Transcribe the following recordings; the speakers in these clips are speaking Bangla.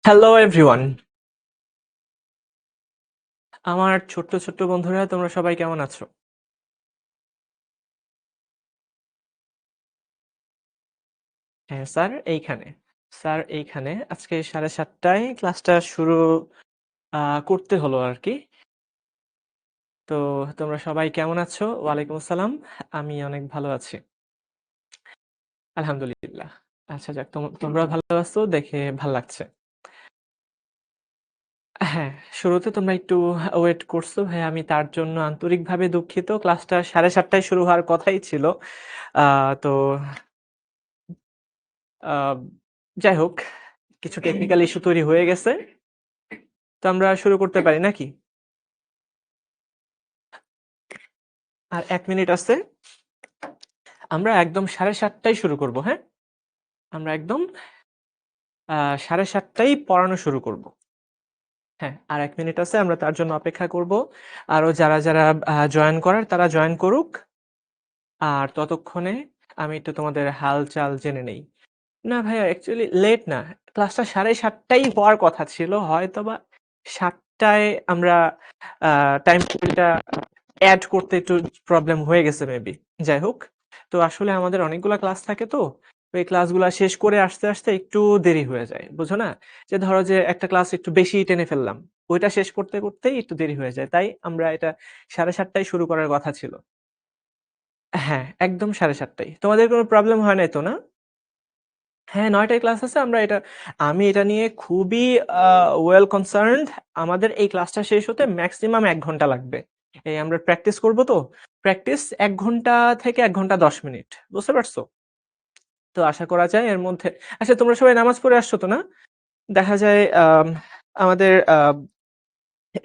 Hello everyone. আমার ছোট্ট ছোট্ট বন্ধুরা, তোমরা সবাই কেমন আছো? হ্যাঁ স্যার এইখানে আজকে 7:30টায় ক্লাসটা শুরু করতে হলো আর কি। তো তোমরা সবাই কেমন আছো? ওয়ালাইকুম আসসালাম। আমি অনেক ভালো আছি, আলহামদুলিল্লাহ। আচ্ছা যাক, তোমরা ভালো আছো দেখে ভাল লাগছে। হ্যাঁ, শুরুতে তোমরা একটু ওয়েট করছো ভাই, আমি তার জন্য আন্তরিকভাবে দুঃখিত। ক্লাসটা 7:30টায় শুরু হওয়ার কথাই ছিল। তো আ যাই হোক, কিছু টেকনিক্যাল ইস্যু তৈরি হয়ে গেছে। তো আমরা শুরু করতে পারি নাকি? আর ১ মিনিট আছে। আমরা একদম 7:30টায় শুরু করব, হ্যাঁ? আমরা একদম 7:30টায় পড়ানো শুরু করব। হ্যাঁ, আর ১ মিনিট আছে, আমরা তার জন্য অপেক্ষা করব। আরো যারা জয়েন করার তারা জয়েন করুক। আর ততক্ষণে আমি একটু তোমাদের হালচাল জেনে নেই। না ভাইয়া, অ্যাকচুয়ালি লেট না। ক্লাসটা 7:30টায় হওয়ার কথা ছিল। হয়তোবা 7টায় আমরা টাইম টেবিলটা এড করতে একটু প্রবলেম হয়ে গেছে মেবি। যাই হোক, তো আসলে আমাদের অনেকগুলা ক্লাস থাকে, তো এই ক্লাসগুলা শেষ করে আসতে একটু দেরি হয়ে যায়, বুঝো না? যে ধরো যে একটা ক্লাস একটু বেশি টেনে ফেললাম, ওইটা শেষ করতেই একটু দেরি হয়ে যায়, তাই আমরা এটা 7:30টায় শুরু করার কথা ছিল। হ্যাঁ, একদম 7:30টায়। তোমাদের কোনো প্রবলেম হয় নাই তো, না? হ্যাঁ, ৯টায় ক্লাস আছে। আমি এটা নিয়ে খুবই আ ওয়েল কনসার্নড। আমাদের এই ক্লাসটা শেষ হতে মেক্সিমাম ১ ঘন্টা লাগবে। এই আমরা প্র্যাকটিস করব তো। প্র্যাকটিস ১ ঘন্টা থেকে ১ ঘন্টা ১০ মিনিট। বুঝতে পারছো? তো আশা করা যায় এর মধ্যে। আচ্ছা, তোমরা সবাই নামাজ পড়ে আসছো তো, না? দেখা যায় আমাদের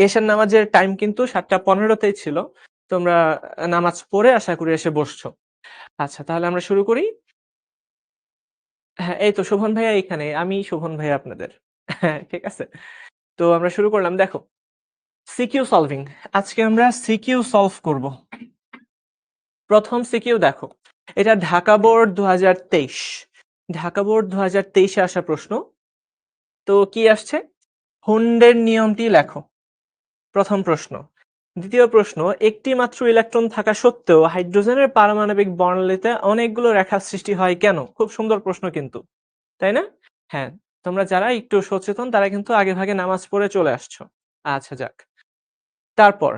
এশার নামাজের টাইম কিন্তু ৭:১৫ তেই ছিল। তোমরা নামাজ পড়ে আশা করি এসে বসছো। আচ্ছা, তাহলে আমরা শুরু করি। হ্যাঁ, এই তো শোভন ভাইয়া এইখানে। আমিই শোভন ভাইয়া আপনাদের। হ্যাঁ, ঠিক আছে। তো আমরা শুরু করলাম। দেখো, সিকিউ সলভিং। আজকে আমরা সিকিউ সলভ করব। প্রথম সিকিউ দেখো, এটা ঢাকা বোর্ড ২০২৩। ঢাকা বোর্ড ২০২৩ এ আসা প্রশ্ন। তো কি আসছে? হুন্ডের নিয়মটি লেখো। প্রথম প্রশ্ন। দ্বিতীয় প্রশ্ন, একটি মাত্র ইলেকট্রন থাকা সত্ত্বেও হাইড্রোজেনের পারমাণবিক বর্ণালীতে অনেকগুলো রেখার সৃষ্টি হয় কেন? খুব সুন্দর প্রশ্ন কিন্তু, তাই না? হ্যাঁ, তোমরা যারা একটু সচেতন তারা কিন্তু আগেভাগে নামাজ পড়ে চলে আসছো। আচ্ছা যাক। তারপর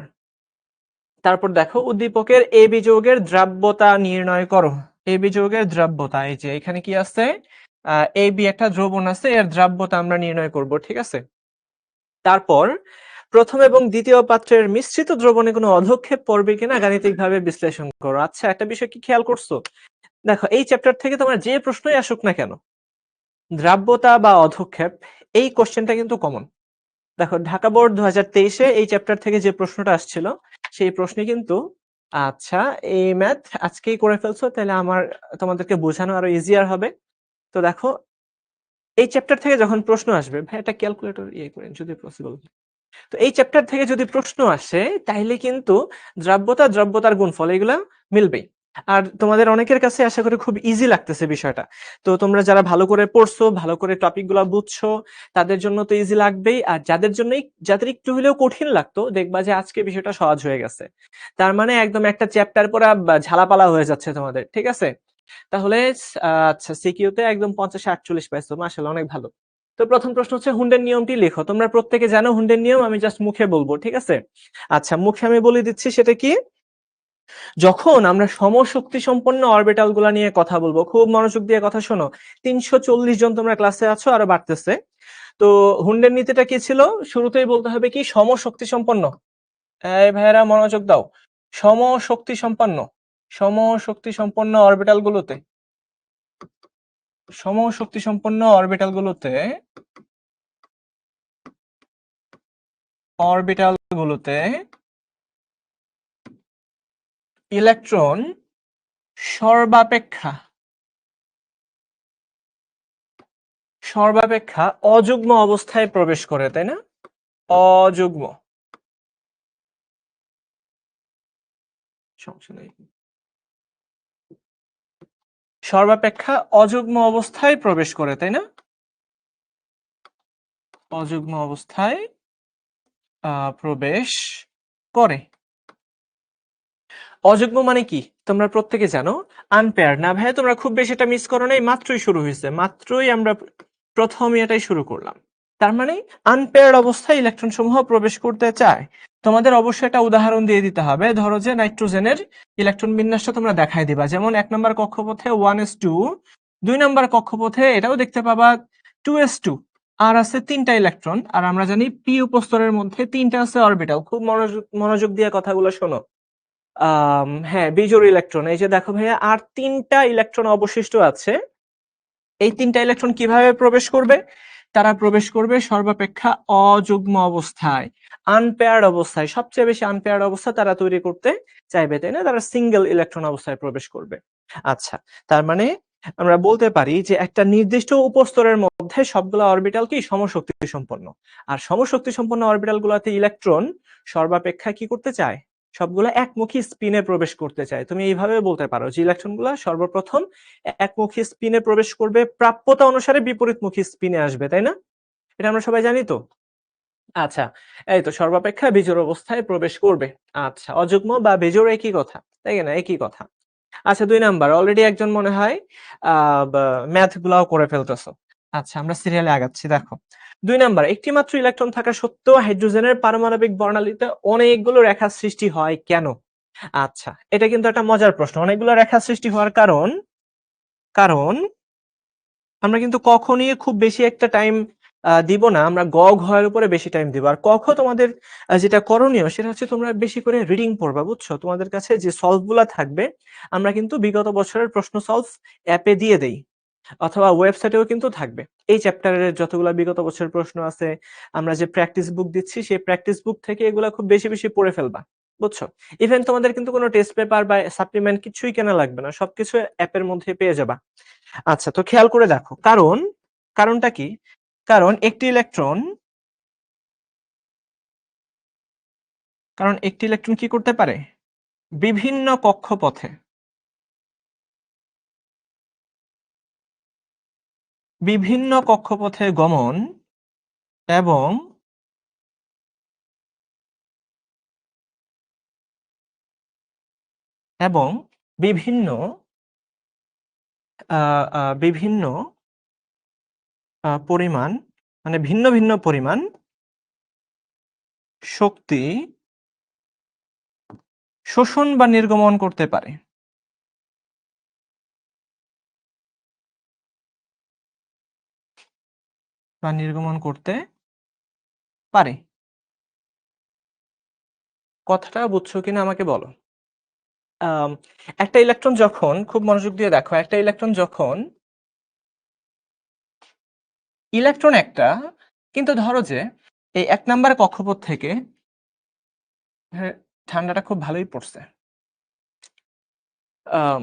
তারপর দেখো, উদ্দীপকের এবি যৌগের দ্রাব্যতা নির্ণয় করো। এবি যৌগের দ্রাব্যতা, এই যে এখানে কি আছে? এবি একটা দ্রবণ আছে, এর দ্রাব্যতা আমরা নির্ণয় করব, ঠিক আছে? তারপর প্রথম এবং দ্বিতীয় পাত্রের মিশ্রিত দ্রবণে কোনো অধক্ষেপ পড়বে কিনা গাণিতিকভাবে বিশ্লেষণ করো। আচ্ছা, একটা বিষয় কি খেয়াল করছো? দেখো, এই চ্যাপ্টার থেকে তোমার যে প্রশ্নই আসুক না কেন, দ্রাব্যতা বা অধক্ষেপ, এই কোশ্চেনটা কিন্তু কমন। দেখো, ঢাকা বোর্ড ২০২৩-এ এই চ্যাপ্টার থেকে যে প্রশ্নটা আসছিল, সেই প্রশ্নে কিন্তু, আচ্ছা, এই ম্যাথ আজকেই করে ফেলছো, তাহলে আমার তোমাদেরকে বোঝানো আরো ইজিয়ার হবে। তো দেখো, এই চ্যাপ্টার থেকে যখন প্রশ্ন আসবে, ভাই একটা ক্যালকুলেটর ইয়ে করেন যদি পসিবল। তো এই চ্যাপ্টার থেকে যদি প্রশ্ন আসে, তাইলে কিন্তু দ্রব্যতার গুণফল এগুলা মিলবেই। আর তোমাদের অনেকের কাছে আশা করি খুব ইজি লাগতেছে বিষয়টা। তো তোমরা যারা ভালো করে পড়ছো, ভালো করে টপিক গুলা বুঝছো, তাদের জন্য তো ইজি লাগবেই। আর যাদের একটু হলেও কঠিন লাগতো, দেখবা যে আজকে বিষয়টা সহজ হয়ে গেছে। তার মানে একদম একটা চ্যাপ্টার পড়া ঝালাপালা হয়ে যাচ্ছে তোমাদের, ঠিক আছে? তাহলে আচ্ছা, সিকিউ তে একদম ৫০-৪৮ পাইছো, মাশাআল্লাহ, অনেক ভালো। তো প্রথম প্রশ্ন হচ্ছে হুন্ডের নিয়মটি লেখো। তোমরা প্রত্যেকে জানো হুন্ডের নিয়ম, আমি জাস্ট মুখে বলবো, ঠিক আছে? আচ্ছা, মুখে আমি বলে দিচ্ছি সেটা কি। যখন আমরা সমশক্তি সম্পন্ন অরবিটাল গুলা নিয়ে কথা বলবো, খুব মনোযোগ দিয়ে কথা শোনো। ৩৪০ জন তোমরা ক্লাসে আছো, আরো বাড়তেছে। তো হুন্ডের নীতিটা কি ছিল? শুরুতেই বলতে হবে কি, সমশক্তি সম্পন্ন। এই ভাইয়েরা মনোযোগ দাও। সমশক্তি সম্পন্ন, সমশক্তি সম্পন্ন অরবিটাল গুলোতে, সমশক্তি সম্পন্ন অরবিটাল গুলোতে ইলেকট্রন সর্বাপেক্ষা সর্বাপেক্ষা অযুগ্ম অবস্থায় প্রবেশ করে, তাই না? অযুগ্ম, সমস্যা নেই। সর্বাপেক্ষা অযুগ্ম অবস্থায় প্রবেশ করে, তাই না? সর্বাপেক্ষা অযুগ্ম অবস্থায় প্রবেশ করে, তাই না? সর্বাপেক্ষা অযুগ্ম অবস্থায় প্রবেশ করে, তাই না? সর্বাপেক্ষা অযুগ্ম অবস্থায় প্রবেশ করে, তাই না? সর্বাপেক্ষা অযুগ্ম অবস্থায় প্রবেশ করে, তাই না? অযুগ্ম অবস্থায় প্রবেশ করে। অযুগ্ম মানে কি তোমরা প্রত্যেকে জানো? আনপেয়ার না ভাইয়া, তোমরা খুব বেশি এটা মিস করো নাই, মাত্রই শুরু হয়েছে, মাত্রই আমরা প্রথম এটাই শুরু করলাম। তার মানে আনপেয়ার্ড অবস্থায় ইলেকট্রন সমূহ প্রবেশ করতে চায়। তোমাদের অবশ্যই একটা উদাহরণ দিয়ে দিতে হবে। ধরো যে নাইট্রোজেনের ইলেকট্রন বিন্যাসটা তোমরা দেখাই দিবা, যেমন 1 নম্বর কক্ষপথে 1s2, 2 নম্বর কক্ষপথে এটাও দেখতে পাবা 2s2, আর আছে 3টা ইলেকট্রন। আর আমরা জানি পি উপস্তরের মধ্যে 3টা আছে অরবিটাল। খুব মনোযোগ মনোযোগ দিয়ে কথাগুলো শোনো। হ্যাঁ, বিজোড় ইলেকট্রন। এই যে দেখো ভাইয়া, আর 3টা ইলেকট্রন অবশিষ্ট আছে। এই 3টা ইলেকট্রন কিভাবে প্রবেশ করবে? তারা প্রবেশ করবে সর্বাপেক্ষা অযুগ্ম অবস্থায়, আনপেয়ার্ড অবস্থায়। সবচেয়ে বেশি আনপেয়ার্ড অবস্থা তারা তৈরি করতে চাইবে, তাই না? তারা সিঙ্গেল ইলেকট্রন অবস্থায় প্রবেশ করবে। আচ্ছা, তার মানে আমরা বলতে পারি যে একটা নির্দিষ্ট উপস্তরের মধ্যে সবগুলা অরবিটাল কি সমশক্তি সম্পন্ন। আর সমশক্তি সম্পন্ন অরবিটাল গুলাতে ইলেকট্রন সর্বাপেক্ষা কি করতে চায়? সবগুলা একমুখী স্পিনে প্রবেশ করতে চায়। তুমি এইভাবে বলতে পারো যে ইলেকট্রন গুলা সর্বপ্রথম একমুখী স্পিনে প্রবেশ করবে, প্রাপ্যতা অনুসারে বিপরীতমুখী স্পিনে আসবে, তাই না? এটা আমরা সবাই জানি তো। আচ্ছা, এই তো সর্বাপেক্ষা বিজোড় অবস্থায় প্রবেশ করবে। আচ্ছা, অযুগ্ম বা বিজোড় একই কথা, তাই না? একই কথা। আচ্ছা, 2 নাম্বার অলরেডি একজন মনে হয় ম্যাথ গুলাও করে ফেলতেছো। আচ্ছা, আমরা সিরিয়ালে আগাচ্ছি। দেখো 2 নাম্বার, একটি মাত্র ইলেকট্রন থাকা সত্ত্বেও হাইড্রোজেনের পারমাণবিক বর্ণালীতে অনেকগুলো রেখা সৃষ্টি হয় কেন? আচ্ছা, এটা কিন্তু একটা মজার প্রশ্ন। অনেকগুলো রেখা সৃষ্টি হওয়ার কারণ, কারণ আমরা কিন্তু ক, খ নিয়ে খুব বেশি একটা টাইম দিব না। আমরা গ, ঘ এর উপরে বেশি টাইম দিব। আর ক, খ তোমাদের যেটা করণীয় সেটা হচ্ছে তোমরা বেশি করে রিডিং পড়বা, বুঝছো? তোমাদের কাছে যে সলভ গুলা থাকবে, আমরা কিন্তু বিগত বছরের প্রশ্ন সলভ অ্যাপে দিয়ে দেই, অথবা ওয়েবসাইটেও কিন্তু থাকবে। এই চ্যাপ্টারের যতগুলা বিগত বছরের প্রশ্ন আছে, আমরা যে প্র্যাকটিস বুক দিচ্ছি সেই প্র্যাকটিস বুক থেকে এগুলা খুব বেশি বেশি পড়ে ফেলবা, বুঝছো? ইভেন তোমাদের কিন্তু কোনো টেস্ট পেপার বা সাপ্লিমেন্ট কিছুই কেনা লাগবে না, সবকিছু অ্যাপের মধ্যে পেয়ে যাবা। আচ্ছা, তো খেয়াল করে দেখো, কারণটা কি? কারণ একটি ইলেকট্রন কি করতে পারে? বিভিন্ন কক্ষপথে গমন এবং এবং বিভিন্ন বিভিন্ন পরিমাণ, মানে ভিন্ন ভিন্ন পরিমাণ শক্তি শোষণ বা নির্গমন করতে পারে। বা নির্গমন করতে পারে। কথাটা বুঝছো কিনা আমাকে বলো। আম, একটা ইলেকট্রন যখন, খুব মনোযোগ দিয়ে দেখো, একটা ইলেকট্রন যখন, ইলেকট্রন একটা, কিন্তু ধরো যে এই 1 নাম্বার কক্ষপথ থেকে, হ্যাঁ, ঠান্ডাটা খুব ভালোই পড়ছে। আম,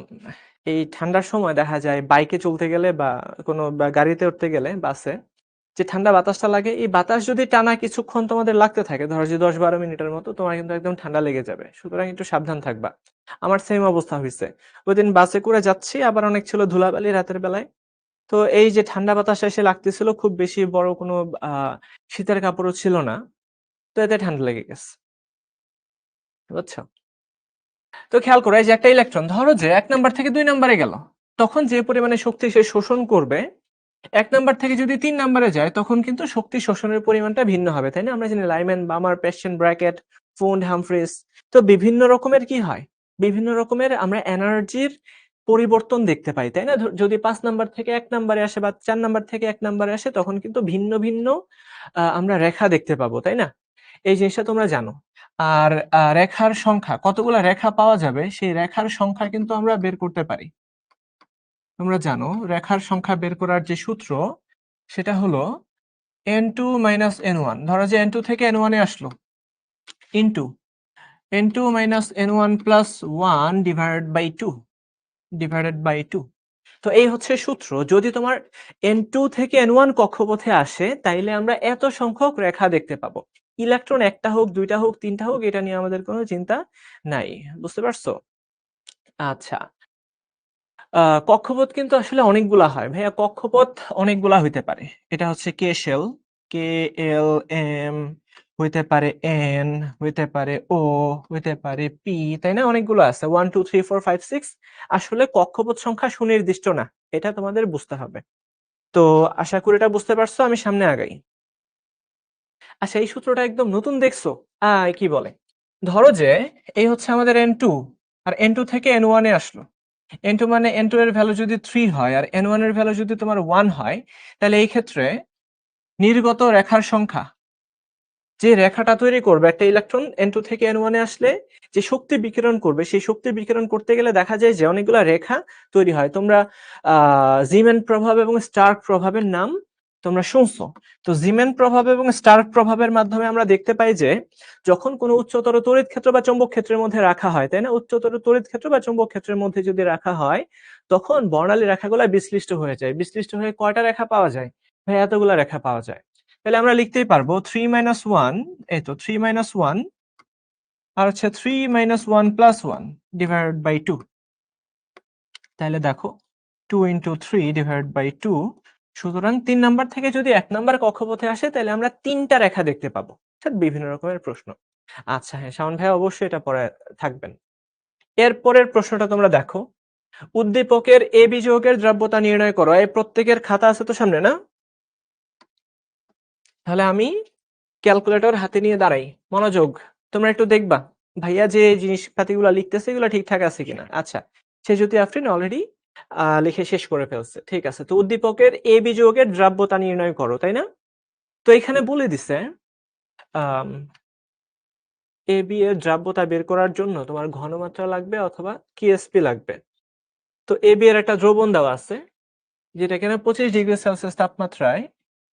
এই ঠান্ডার সময় দেখা যায় বাইকে চলতে গেলে বা কোনো গাড়িতে উঠতে গেলে, বাসে যে ঠান্ডা বাতাসটা লাগে, এই বাতাস যদি টানা কিছুক্ষণ তোমাদের লাগতে থাকে, ধরো যে 10-12 মিনিটের মতো, তোমার কিন্তু একদম ঠান্ডা লেগে যাবে। সুতরাং একটু সাবধান থাকবা। আমার সেম অবস্থা হয়েছে। ওইদিন বাসে করে যাচ্ছি, আবার অনেক ছিল ধুলাবালি রাতের বেলায়। তো এই যে ঠান্ডা বাতাস এসে লাগতেছিল, খুব বেশি বড় কোনো শীতের কাপড়ও ছিল না। তো এতে ঠান্ডা লেগে গেছে, বুঝছো? তো খেয়াল করো, এই যে একটা ইলেকট্রন ধরো যে 1 নাম্বার থেকে 2 নাম্বারে গেল, তখন যে পরিমাণে শক্তি সে শোষণ করবে, 1 নাম্বার থেকে যদি 3 নাম্বারে যায়, তখন কিন্তু শক্তি শোষণের পরিমাণটা ভিন্ন হবে, তাই না? আমরা জানি লাইম্যান, বামার, প্যাশ্চিন, ব্র্যাকেট, ফুন্ড, হামফ্রিস। তো বিভিন্ন রকমের কি হয়? বিভিন্ন রকমের আমরা এনার্জির পরিবর্তন দেখতে পাই, তাই না? যদি 5 নাম্বার থেকে 1 নাম্বারে আসে বা 4 নাম্বার থেকে 1 নাম্বারে আসে, তখন কিন্তু ভিন্ন ভিন্ন আমরা রেখা দেখতে পাবো, তাই না? এই জিনিসটা তোমরা জানো। আর রেখার সংখ্যা, কতগুলা রেখা পাওয়া যাবে সেই রেখার সংখ্যা কিন্তু আমরা বের করতে পারি। তোমরা জানো রেখার সংখ্যা বের করার যে সূত্র, সেটা হলো n2 - n1। ধরো যে n2 থেকে n1 এ আসলো, into n2 - n1 plus 1 divided by 2। তো এই হচ্ছে সূত্র। যদি তোমার n2 থেকে n1 কক্ষপথে আসে, তাইলে আমরা এত সংখ্যক রেখা দেখতে পাবো। ইলেকট্রন একটা হোক, দুইটা হোক, তিনটা হোক, এটা নিয়ে আমাদের কোনো চিন্তা নাই। বুঝতে পারছো? আচ্ছা, কক্ষপথ কিন্তু আসলে অনেকগুলা হয় ভাইয়া। কক্ষপথ অনেকগুলা হইতে পারে। এটা হচ্ছে কে শেল, কে এল এম, হইতে পারে এন, হইতে পারে ও, হইতে পারে পি, তাই না? অনেকগুলো আছে 1 2 3 4 5 6। আসলে কক্ষপথ সংখ্যা সুনির্দিষ্ট না, এটা তোমাদের বুঝতে হবে। তো আশা করি এটা বুঝতে পারছো, আমি সামনে আগাই। আচ্ছা, এই সূত্রটা একদম নতুন দেখছো? কি বলে, ধরো যে এই হচ্ছে আমাদের n2, আর n2 থেকে n1 এ আসলো। n2 মানে n2 এর ভ্যালু যদি 3 হয় আর n1 এর ভ্যালু যদি তোমার 1 হয়, তাহলে এই ক্ষেত্রে নির্গত রেখার সংখ্যা, যে রেখাটা তৈরি করবে একটা ইলেকট্রন n2 থেকে n1 এ আসলে যে শক্তি বিকিরণ করবে, সেই শক্তি বিকিরণ করতে গেলে দেখা যায় যে অনেকগুলো রেখা তৈরি হয়। তোমরা জিমেন প্রভাব এবং স্টার্ক প্রভাবের নাম তোমরা শুনছো। তো জিমেন প্রভাব এবং স্টার্ক প্রভাবের মাধ্যমে আমরা দেখতে পাই যে যখন কোনো উচ্চতর তড়িৎ ক্ষেত্র বা চৌম্বক ক্ষেত্রের মধ্যে রাখা হয়, তাই না, উচ্চতর তড়িৎ ক্ষেত্র বা চৌম্বক ক্ষেত্রের মধ্যে যদি রাখা হয়, তখন বর্ণালী রেখাগুলো বিশ্লিষ্ট হয়ে যায়। বিশ্লিষ্ট হয়ে কয়টা রেখা পাওয়া যায়? ভাই এতগুলা রেখা পাওয়া যায়। তাহলে আমরা লিখতেই পারবো 3 - 1, এই তো 3 - 1 আর হচ্ছে 3 - 1 + 1 ডিভাইডেড বাই 2। তাহলে দেখো 2 × 3 ডিভাইডেড বাই 2। সুতরাং 3 নাম্বার থেকে যদি 1 নাম্বার কক্ষপথে আসে, তাহলে আমরা 3টা রেখা দেখতে পাবো। অর্থাৎ বিভিন্ন রকমের প্রশ্ন। আচ্ছা হ্যাঁ, শাওন ভাই অবশ্যই এটা পড়ে থাকবেন। এর পরের প্রশ্নটা তোমরা দেখো, উদ্দীপকের এ বি যৌগের দ্রব্যতা নির্ণয় করো। এই প্রত্যেকের খাতা আছে তো সামনে, না? তাহলে আমি ক্যালকুলেটর হাতে নিয়ে দাঁড়াই, মনোযোগ। তোমরা একটু দেখবা ভাইয়া যে জিনিসপাতিগুলো লিখতেছে এগুলো ঠিকঠাক আছে কিনা। আচ্ছা, সে যদি আফরিন অলরেডি লিখে শেষ করে ফেলছে, ঠিক আছে। তো উদ্দীপকের এ বি যৌগের দ্রব্যতা নির্ণয় করো, তাই না? তো এখানে বলে দিছে এ বি এর দ্রব্যতা বের করার জন্য তোমার ঘনমাত্রা লাগবে অথবা কিএসপি লাগবে। তো এ বি এর একটা দ্রবণ দেওয়া আছে, যেটা কিনা 25°C তাপমাত্রায়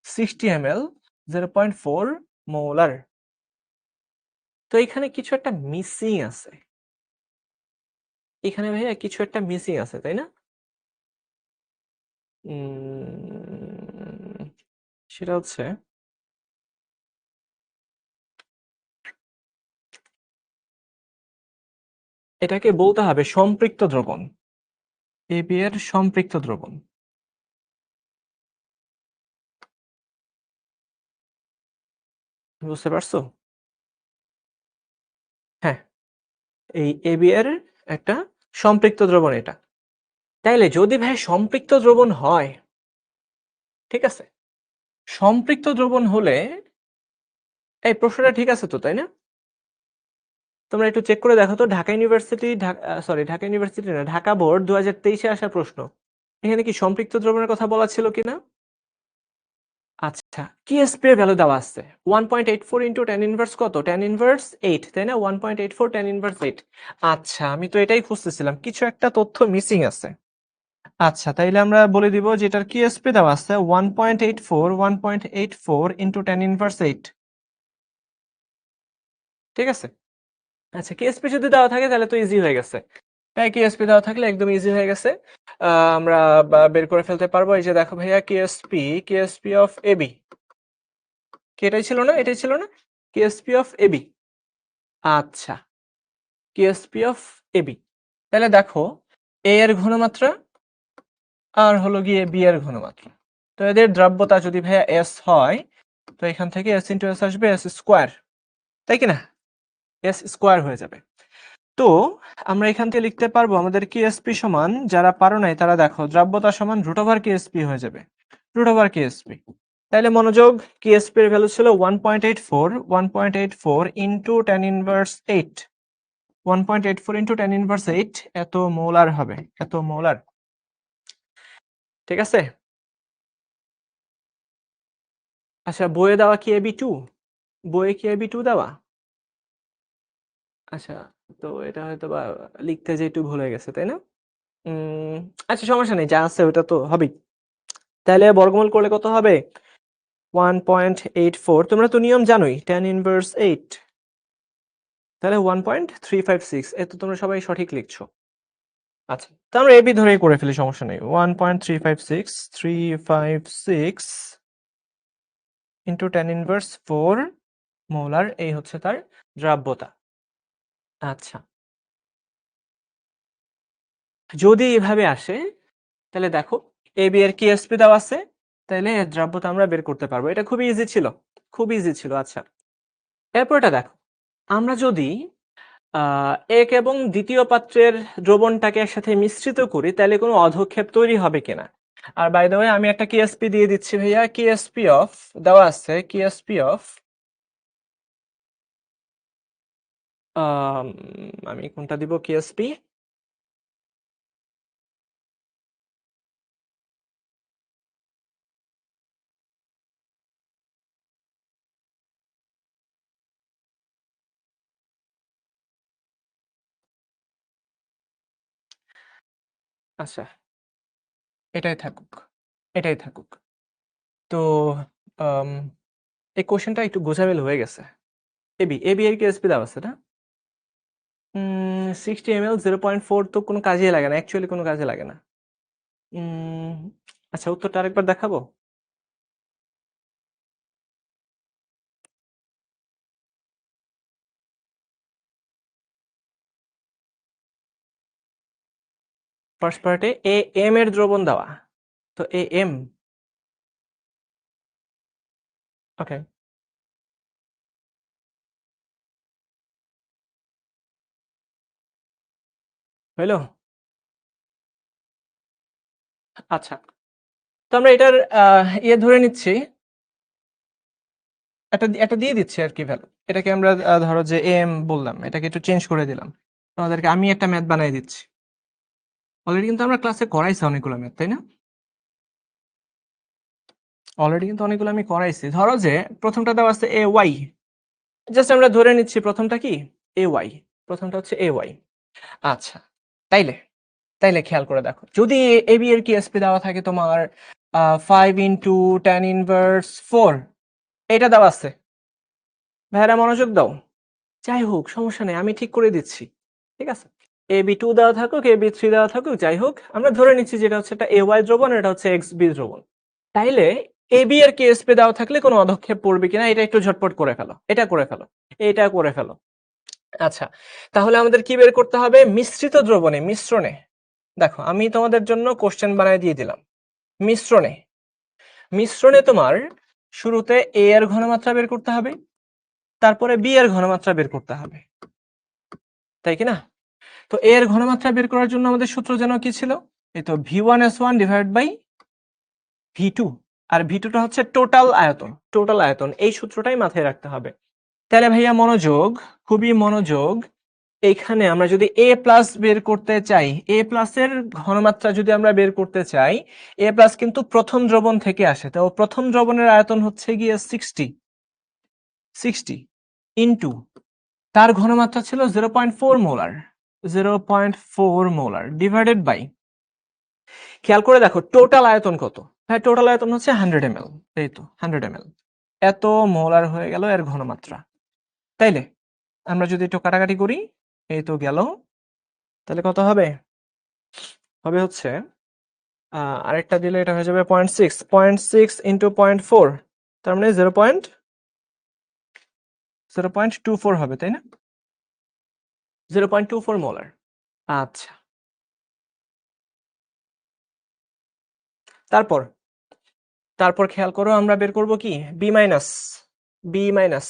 60 ml 0.4 মোলার। তো এখানে কিছু একটা মিসিং আছে, এখানে ভাইয়া কিছু একটা মিসিং আছে, তাই না? সেটা হচ্ছে এটাকে বলতে হবে সম্পৃক্ত দ্রবণ, এবি এর সম্পৃক্ত দ্রবণ। বুঝতে পারছো? হ্যাঁ, এই এবি এর একটা সম্পৃক্ত দ্রবণ এটা। তাইলে যদি ভাই সম্পৃক্ত দ্রবণ হয়, ঠিক আছে, সম্পৃক্ত দ্রবণ হলে এই প্রশ্নটা ঠিক আছে তো, তাই না? তোমরা একটু চেক করে দেখো তো, ঢাকা ইউনিভার্সিটি, ঢাকা ইউনিভার্সিটি না, ঢাকা বোর্ড 2023-এ আসা প্রশ্ন, এখানে কি সম্পৃক্ত দ্রবণের কথা বলা ছিল কিনা? আচ্ছা, কিএসপি এর ভ্যালু দেওয়া আছে 1.84 * tan ইনভার্স কত? tan ইনভার্স 8, তাই না? 1.84 tan ইনভার্স 8। আচ্ছা, আমি তো এটাই খুঁজতেছিলাম, কিছু একটা তথ্য মিসিং আছে। আচ্ছা, তাইলে আমরা বলে দিব যেটার কিএসপি দেওয়া আছে 1.84 * tan ইনভার্স 8। ঠিক আছে? আচ্ছা, কিএসপি যদি দেওয়া থাকে তাহলে তো ইজি হয়ে গেছে। তাই কিএসপি দেওয়া থাকলে একদম ইজি হয়ে গেছে। আমরা বের করে ফেলতে পারবো। এই যে দেখো ভাইয়া, কিএসপি অফ এবি, কি এটাই ছিল না? এটাই ছিল না? কিএসপি অফ এবি। আচ্ছা, কিএসপি অফ এবি। তাহলে দেখো, এ এর ঘনমাত্রা আর হলো গিয়ে বি এর ঘনমাত্রা। তো এদের দ্রব্যতা যদি ভাইয়া এস হয়, তো এখান থেকে এস ইন্টু এস আসবে এস স্কোয়ার, তাই কি না? এস স্কোয়ার হয়ে যাবে। তো আমরা এখান থেকে লিখতে পারবো আমাদের কিএসপি সমান, যারা পারো নাই তারা দেখো, দ্রব্যতা সমান √ কিএসপি হয়ে যাবে, √ কিএসপি। তাহলে মনোযোগ, কিএসপি এর ভ্যালু ছিল 1.84 into tan inverse 8। 1.84 * tan inverse 8 এত মোলার হবে, এত মোলার। ঠিক আছে? আচ্ছা, বইয়ে দেওয়া কি এবি2? বইয়ে কি এবি2 দেওয়া? আচ্ছা, তো এটা হয়তো বা লিখতে যে একটু ভুল হয়ে গেছে, তাই না? উম আচ্ছা, সমস্যা নেই, যা আছে ওটা তো হবেই। তাহলে বর্গমূল করলে কত হবে? 1.84। তোমরা তো নিয়ম জানোই, tan ইনভার্স 8, তাহলে 1.356। এ তো তোমরা সবাই সঠিক লিখছো। আচ্ছা, তো আমরা এবি ধরেই করে ফেলি, সমস্যা নেই। 1.356 ইন্টু tan ইনভার্স 4 মোলার, এই হচ্ছে তার দ্রব্যতা। আচ্ছা, যদি এভাবে আসে, তাহলে দেখো এবি এর কিএসপি দেওয়া আছে তাইলে এর দ্রাব্যতা আমরা বের করতে পারবো। এটা খুবই ইজি ছিল, খুব ইজি ছিল। আচ্ছা, এরপর এটা দেখো, আমরা যদি ১ এবং ২য় পাত্রের দ্রবণটাকে একসাথে মিশ্রিত করি তাহলে কোনো অধঃক্ষেপ তৈরি হবে কিনা। আর বাই দ্য ওয়ে আমি একটা কেএসপি দিয়ে দিচ্ছি ভাইয়া। কেএসপি অফ দেওয়া আছে, কেএসপি অফ আমি কোনটা দিব, কেএসপি আচ্ছা, এটাই থাকুক, এটাই থাকুক। তো আম, এই কোশ্চেনটা একটু গোছামেল হয়ে গেছে। এবি এবি এর কেএসপি দেওয়া আছে না? 60 ml 0.4 তো কোনো কাজে লাগে না, অ্যাকচুয়ালি কোনো কাজে লাগে না। আচ্ছা, উত্তরটা আরেকবার দেখাবো। ফার্স্ট পার্টে এ এম এর দ্রবণ দেওয়া, তো এ এম। ওকে, হইলো। আচ্ছা, তো আমরা এটার ইয়ে ধরে নিচ্ছি, এটা দিয়ে দিচ্ছি আর কি ভ্যালু। এটাকে আমরা ধরো যে এম বললাম, এটাকে একটু চেঞ্জ করে দিলাম। তোমাদেরকে আমি একটা ম্যাথ বানিয়ে দিচ্ছি। অলরেডি কিন্তু আমরা ক্লাসে করাইছি অনেকগুলো ম্যাথ, তাই না? অলরেডি কিন্তু অনেকগুলো আমি করাইছি। ধরো যে প্রথমটা দেওয়া আছে এ ওয়াই, জাস্ট আমরা ধরে নিচ্ছি প্রথমটা কি এ ওয়াই, প্রথমটা হচ্ছে এ ওয়াই। আচ্ছা, তাইলে তাইলে খেয়াল করে দেখো, যদি এবি এর কেএসপি দেওয়া থাকে তোমার 5 ইন্টু 10⁻⁴, এটা দেওয়া আছে। ভাইরা মনোযোগ দাও। যাই হোক, সমস্যা নেই, আমি ঠিক করে দিচ্ছি, ঠিক আছে। AB2 দেওয়া থাকুক, AB3 দেওয়া থাকুক, যাই হোক, আমরা ধরে নিচ্ছি যেটা হচ্ছে একটা AY দ্রবণ, এটা হচ্ছে XB দ্রবণ। তাইলে AB এর কেএসপি দেওয়া থাকলে কোনো অধঃক্ষেপ পড়বে কিনা এটা একটু ঝটপট করে ফেলো, এটা করে ফেলো, এটা করে ফেলো। আচ্ছা, তাহলে আমাদের কি বের করতে হবে? মিশ্রিত দ্রবণে, মিশ্রণে। দেখো, আমি তোমাদের জন্য কোশ্চেন বানায় দিয়ে দিলাম। মিশ্রণে, মিশ্রণে তোমার শুরুতে A এর ঘনমাত্রা বের করতে হবে, তারপরে B এর ঘনমাত্রা বের করতে হবে, তাই কি না? তো A এর ঘনমাত্রা বের করার জন্য আমাদের সূত্র যেন কি ছিল? এই তো V1S1 divide by V2, R V2 টা হচ্ছে টোটাল আয়তন, টোটাল আয়তন। এই সূত্রটাই মাথায় রাখতে হবে। তাহলে ভাইয়া মনোযোগ, খুবই মনোযোগ। এইখানে আমরা যদি A প্লাস বের করতে চাই, A প্লাসের ঘনমাত্রা যদি আমরা বের করতে চাই, A প্লাস কিন্তু প্রথম দ্রবণ থেকে আসে, তো প্রথম দ্রবণের আয়তন হচ্ছে গিয়ে 60 ইন্টু তার ঘনমাত্রা ছিল 0.4 মোলার, 0.4 মোলার ডিভাইডেড বাই, খেয়াল করে দেখো টোটাল আয়তন কত। হ্যাঁ, টোটাল আয়তন হচ্ছে 100 ml, এই তো 100 ml, এত মোলার হয়ে গেল এর ঘনমাত্রা। তাইলে আমরা যদি একটু কাটাকাটি করি, এই তো গেল, তাহলে কত হবে? হবে হচ্ছে আরেকটা দিলে এটা হয়ে যাবে 0.6 ইন্টু 0.4, তার মানে 0.24 হবে, তাই না? 0.24 মোলার। আচ্ছা, তারপর তারপর খেয়াল করো, আমরা বের করব কি B minus, B minus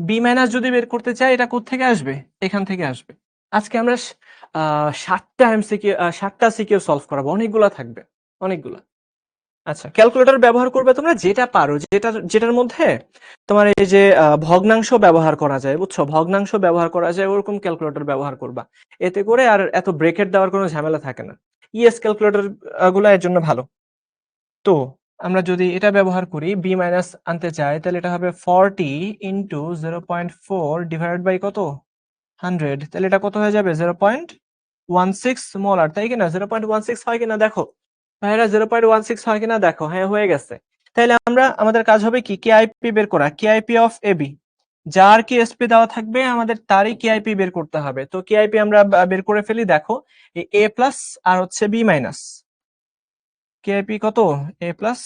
B minus যদি বের করতে চাই, এটা কোত্থেকে আসবে? এখান থেকে আসবে। আজকে আমরা 7টা এমসিকিউ, 7টা সিকিউ সলভ করাবো, অনেকগুলা থাকবে, অনেকগুলা। আচ্ছা, ক্যালকুলেটর ব্যবহার করবে তোমরা যেটা পারো, যেটার মধ্যে তোমার এই যে ভগ্নাংশ ব্যবহার করা যায়, বুঝছো, ভগ্নাংশ ব্যবহার করা যায় ওরকম ক্যালকুলেটর ব্যবহার করবা। এতে করে আর এত ব্রেকেট দেওয়ার কোনো ঝামেলা থাকে না। ইএস ক্যালকুলেটর গুলো এর জন্য ভালো। তো আমরা যদি এটা ব্যবহার করি, বি মাইনাস আনতে চাই, তাহলে এটা হবে 40 ইন্টু 0.4 ডিভাইডেড বাই কত, 100, তাহলে এটা কত হয়ে যাবে? 0.16 মোলার, তাই কিনা? 0.16 হয় কিনা দেখো ভাইরা, 0.16 হয় কিনা দেখো। হ্যাঁ, হয়ে গেছে। তাহলে আমাদের কাজ হবে কি, কেআইপি বের করা, কেআইপি অফ এবি। যার কেএসপি দেওয়া থাকবে আমাদের তারই কেআইপি বের করতে হবে। তো কেআইপি আমরা বের করে ফেলি। দেখো, এ প্লাস আর হচ্ছে বি মাইনাস, কেআইপি কত? এ প্লাস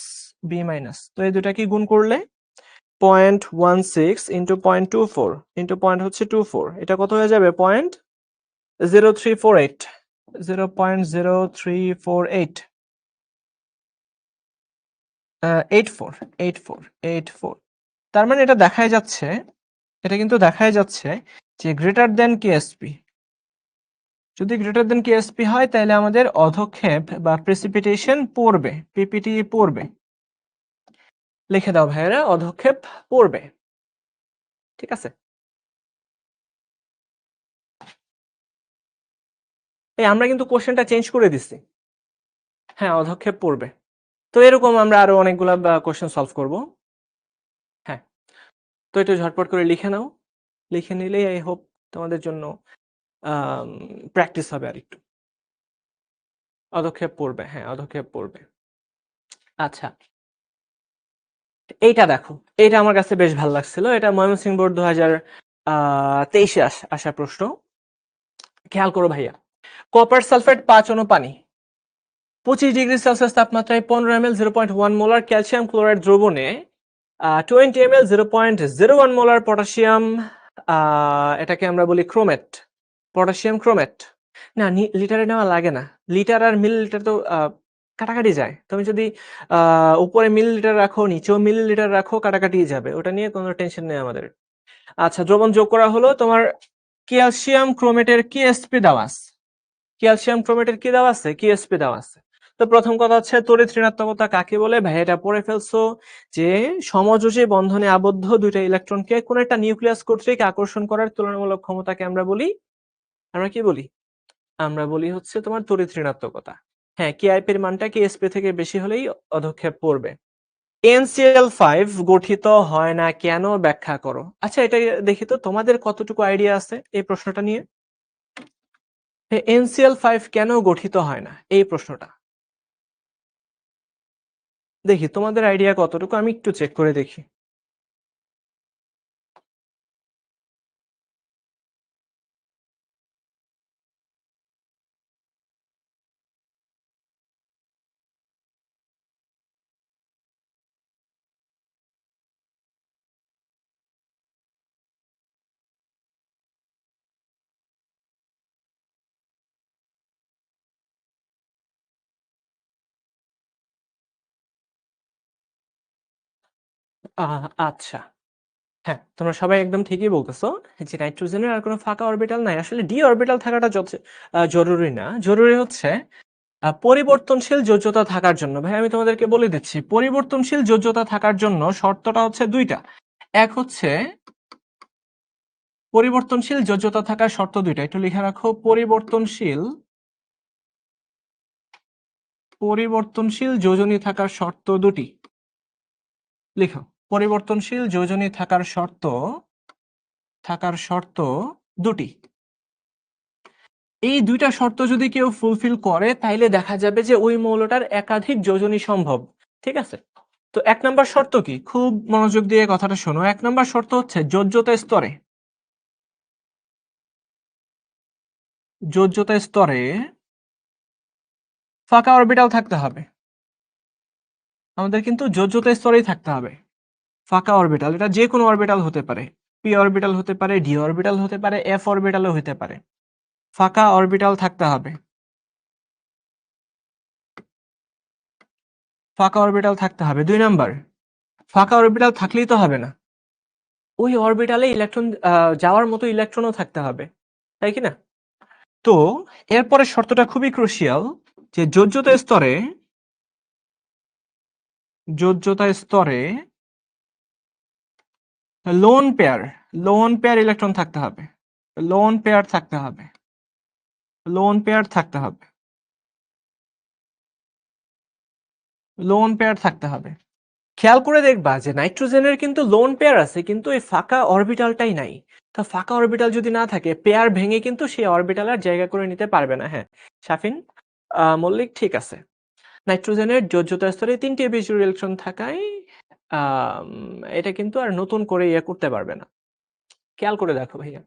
বি মাইনাস, তো এই দুটা কি গুণ করলে 0.16 ইন্টু 0.24 ইন্টু পয়েন্ট হচ্ছে 24, এটা কত হয়ে যাবে? 0.0348, 0.0348 84 তার মানে এটা দেখাই যাচ্ছে, এটা কিন্তু দেখাই যাচ্ছে যে গ্রেটার দেন কেএসপি। যদি গ্রেটার দেন কেএসপি হয় তাহলে আমাদের অধক্ষেপ বা প্রেসিপিটেশন পড়বে, পিপিটি পড়বে। লিখে দাও ভাইয়েরা, অধক্ষেপ পড়বে। ঠিক আছে, এই আমরা কিন্তু কোশ্চেনটা চেঞ্জ করে দিছি। হ্যাঁ, অধক্ষেপ পড়বে। তো এরকম আমরা আরো অনেকগুলা কোশ্চেন সলভ করব। হ্যাঁ, তো একটু ঝটপট করে লিখে নাও, লিখে নিলেই আই হোপ তোমাদের জন্য প্র্যাকটিস হবে আর একটু। অধক্ষেপ পড়বে, হ্যাঁ অধক্ষেপ পড়বে। আচ্ছা, এইটা দেখো, এইটা আমার কাছে বেশ ভালো লাগছিল। এটা ময়মনসিংহ বোর্ড 2023-এ আসা প্রশ্ন। খেয়াল করো ভাইয়া, কপার সালফেট 5 অনু পানি, 25 ডিগ্রি সেলসিয়াস তাপমাত্রায় 15 ml 0.1 মোলার ক্যালসিয়াম ক্লোরাইড দ্রবণে 20 ml 0.01 মোলার পটাশিয়াম, এটাকে আমরা বলি ক্রোমেট, পটাশিয়াম ক্রোমেট। না, লিটারে নেওয়া লাগে না, লিটার আর মিলিলিটার তো কাটাকাটি যায়। তুমি যদি উপরে মিলিলিটার রাখো, নিচেও মিলিলিটার রাখো, কাটাকাটি যাবে, ওটা নিয়ে কোনো টেনশন নেই আমাদের। আচ্ছা, দ্রবণ যোগ করা হলো। তোমার ক্যালসিয়াম ক্রোমেটের কেএসপি দেওয়া আছে, ক্যালসিয়াম ক্রোমেটের কি দেওয়া আছে, কেএসপি দেওয়া আছে। তো প্রথম কথা হচ্ছে তড়িৎ ঋণাত্মকতা কাকে বলে? ভাই এটা পড়ে ফেলছো, যে সমযোজী বন্ধনে আবদ্ধ দুইটা ইলেকট্রনকে কোন একটা নিউক্লিয়াস কর্তৃক আকর্ষণ করার তুলনামূলক ক্ষমতাকে আমরা বলি, আমরা কি বলি? আমরা বলি হচ্ছে তোমার তড়িৎ ঋণাত্মকতা। হ্যাঁ, কেআইপি এর মানটা কেএসপি থেকে বেশি হলেই অধক্ষেপ পড়বে। NCl5 গঠিত হয় না কেন, ব্যাখ্যা করো। আচ্ছা, এটা দেখি তো তোমাদের কতটুকু আইডিয়া আছে এই প্রশ্নটা নিয়ে। NCl5 কেন গঠিত হয় না, এই প্রশ্নটা দেখি তোমাদের আইডিয়া কতটুকু, আমি একটু চেক করে দেখি। আচ্ছা, হ্যাঁ তোমরা সবাই একদম ঠিকই বলতেছো যে নাইট্রোজেনের আর কোনো ফাঁকা অরবিটাল নাই। আসলে ডি অরবিটাল থাকাটা জরুরি না, জরুরি হচ্ছে পরিবর্তনশীল যোজ্যতা থাকার জন্য। ভাই আমি তোমাদেরকে বলে দিচ্ছি, পরিবর্তনশীল যোজ্যতা থাকার জন্য শর্তটা হচ্ছে দুইটা। এক হচ্ছে পরিবর্তনশীল যোজ্যতা থাকার শর্ত দুইটা, একটু লিখে রাখো। পরিবর্তনশীল যোজনী থাকার শর্ত দুটি, লিখো। পরিবর্তনশীল যোজনী থাকার শর্ত দুটি। এই দুইটা শর্ত যদি কেউ ফুলফিল করে তাইলে দেখা যাবে যে ওই মৌলটার একাধিক যোজনী সম্ভব। ঠিক আছে, তো 1 নাম্বার শর্ত কি? খুব মনোযোগ দিয়ে কথাটা শোনো। 1 নাম্বার শর্ত হচ্ছে যোজ্যতা স্তরে ফাঁকা অরবিটাল থাকতে হবে। আমাদের কিন্তু যোজ্যতা স্তরেই থাকতে হবে ফাঁকা অরবিটাল। এটা যে কোনো অরবিটাল হতে পারে, পি অরবিটাল হতে পারে, ডি অরবিটাল হতে পারে, এফ অরবিটালও হতে পারে। ফাঁকা অরবিটাল থাকতে হবে, ফাঁকা অরবিটাল থাকতে হবে। 2 নাম্বার, ফাঁকা অরবিটাল থাকলেই তো হবে না, ওই অরবিটালে ইলেকট্রন যাওয়ার মতো ইলেকট্রনও থাকতে হবে, তাই কি না? তো এরপরে শর্তটা খুবই ক্রুশিয়াল, যে যোজ্যতা স্তরে লোন পেয়ার ইলেকট্রন থাকতে হবে, লোন পেয়ার থাকতে হবে, লোন পেয়ার থাকতে হবে, লোন পেয়ার থাকতে হবে। খেয়াল করে দেখবা যে নাইট্রোজেনের কিন্তু লোন পেয়ার আছে, কিন্তু এই ফাঁকা অরবিটালটাই নাই। তো ফাঁকা অরবিটাল যদি না থাকে, পেয়ার ভেঙে কিন্তু সেই অরবিটাল আর জায়গা করে নিতে পারবে না। হ্যাঁ শাফিন মল্লিক ঠিক আছে, নাইট্রোজেনের যোজ্যতা স্তরে 3টে বেশি ইলেকট্রন থাকায় এটা কিন্তু আর নতুন করে ইয়ে করতে পারবে না। খেয়াল করে দেখো ভাইয়া,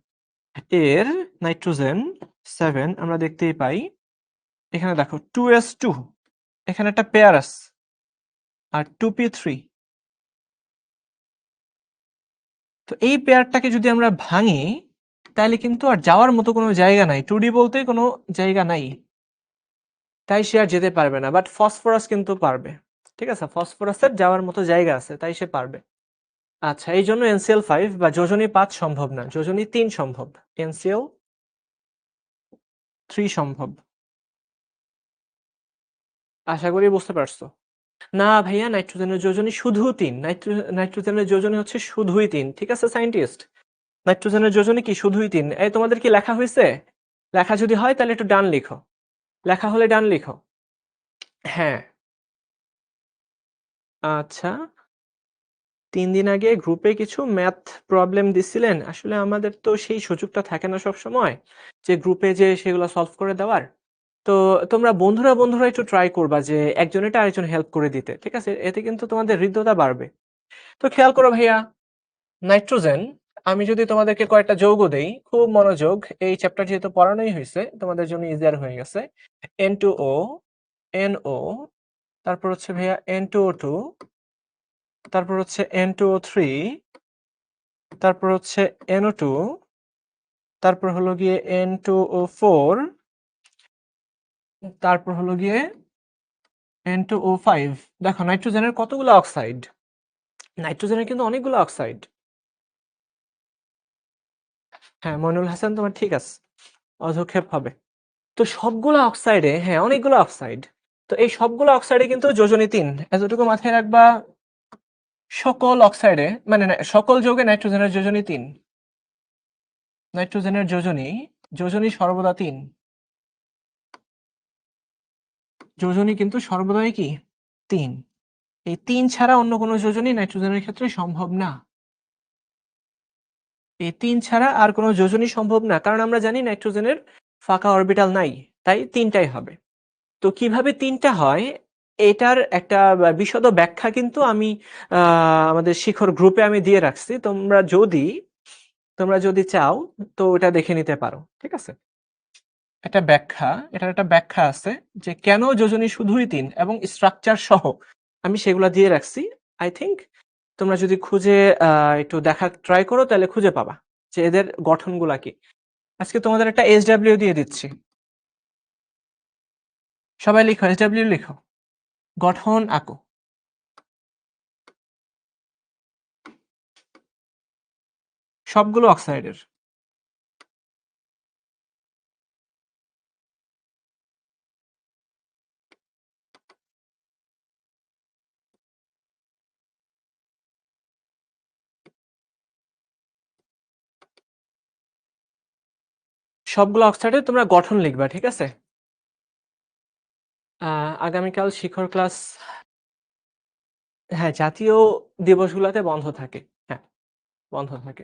এর নাইট্রোজেন 7 আমরা দেখতেই পাই, এখানে দেখো 2s2, এখানে একটা পেয়ার আছে, আর 2p3। তো এই পেয়ারটাকে যদি আমরা ভাঙি তাহলে কিন্তু আর যাওয়ার মতো কোনো জায়গা নাই, 2d বলতে কোনো জায়গা নাই। তাই সে আর যেতে পারবে না, বাট ফসফরাস কিন্তু পারবে। ঠিক আছে, ফসফরাসের যাওয়ার মতো জায়গা আছে, তাই সে পারবে। আচ্ছা, এই জন্য NCl5 বা যোজনী 5 সম্ভব না, যোজনী 3 সম্ভব, NCl3 সম্ভব। আশা করি বুঝতে পারছো। না ভাইয়া, নাইট্রোজেনের যোজনী শুধু 3, নাইট্রোজেনের যোজনী হচ্ছে শুধুই 3। ঠিক আছে সায়েন্টিস্ট, নাইট্রোজেনের যোজনী কি শুধুই 3। এই তোমাদের কি লেখা হয়েছে? লেখা যদি হয় তাহলে একটু ডান লিখো, লেখা হলে ডান লিখো। হ্যাঁ, আচ্ছা। 3 দিন আগে গ্রুপে কিছু ম্যাথ প্রবলেম দিছিলেন, আসলে আমাদের তো সেই সুযোগটা থাকে না সব সময় যে গ্রুপে যে সেগুলো সলভ করে দেওয়ার। তো তোমরা বন্ধুরা একটু ট্রাই করবা যে একজন এটা আরেকজন হেল্প করে দিতে, ঠিক আছে? এতে কিন্তু তোমাদের হৃদ্যতা বাড়বে। তো খেয়াল করো ভাইয়া, নাইট্রোজেন, আমি যদি তোমাদেরকে কয়েকটা যৌগ দেই, খুব মনোযোগ, এই চ্যাপ্টার যেহেতু পড়ানোই হয়েছে তোমাদের জন্য ইজিয়ার হয়ে গেছে। N2O, NO, তারপর হচ্ছে ভাইয়া N2O2, তারপর হচ্ছে N2O3, তারপর হচ্ছে NO2, তারপর হলো গিয়ে N2O4, তারপর হলো গিয়ে N2O5। দেখো নাইট্রোজেনের কতগুলো অক্সাইড, নাইট্রোজেনের কিন্তু অনেকগুলো অক্সাইড। হ্যাঁ মইনুল হাসান, তোমার ঠিক আছে, অধক্ষেপ হবে। তো সবগুলো অক্সাইডে, হ্যাঁ অনেকগুলো অক্সাইড, তো এই সবগুলো অক্সাইডে কিন্তু যোজনী 3, এতটুকু মাথায় রাখবা। সকল অক্সাইডে মানে সকল যৌগে নাইট্রোজেনের যোজনী 3, নাইট্রোজেনের যোজনী সর্বদা 3, যোজনী কিন্তু সর্বদাই কি 3। এই 3 ছাড়া অন্য কোনো যোজনী নাইট্রোজেনের ক্ষেত্রে সম্ভব না। এই 3 ছাড়া আর কোনো যোজনী সম্ভব না, কারণ আমরা জানি নাইট্রোজেনের ফাঁকা অরবিটাল নাই, তাই 3টাই হবে। তো কিভাবে 3টা হয় এটার একটা বিশদ ব্যাখ্যা কিন্তু আমি আমাদের শিখর গ্রুপে আমি দিয়ে রাখছি, তোমরা যদি চাও তো ওটা দেখে নিতে পারো। ঠিক আছে, এটার একটা ব্যাখ্যা আছে যে কেন যোজনী শুধুই 3 এবং স্ট্রাকচার সহ, আমি সেগুলা দিয়ে রাখছি। আই থিংক তোমরা যদি খুঁজে একটু দেখা ট্রাই করো তাহলে খুঁজে পাবা যে এদের গঠনগুলা কি। আজকে তোমাদের একটা SW দিয়ে দিচ্ছি, সবাই লিখো, SW লিখো, গঠন আঁকো। সবগুলো অক্সাইডের। সবগুলো অক্সাইডের তোমরা গঠন লিখবা, ঠিক আছে? আগামীকাল শিখর ক্লাস, হ্যাঁ জাতীয় দিবসগুলোতে বন্ধ থাকে, হ্যাঁ বন্ধ থাকে।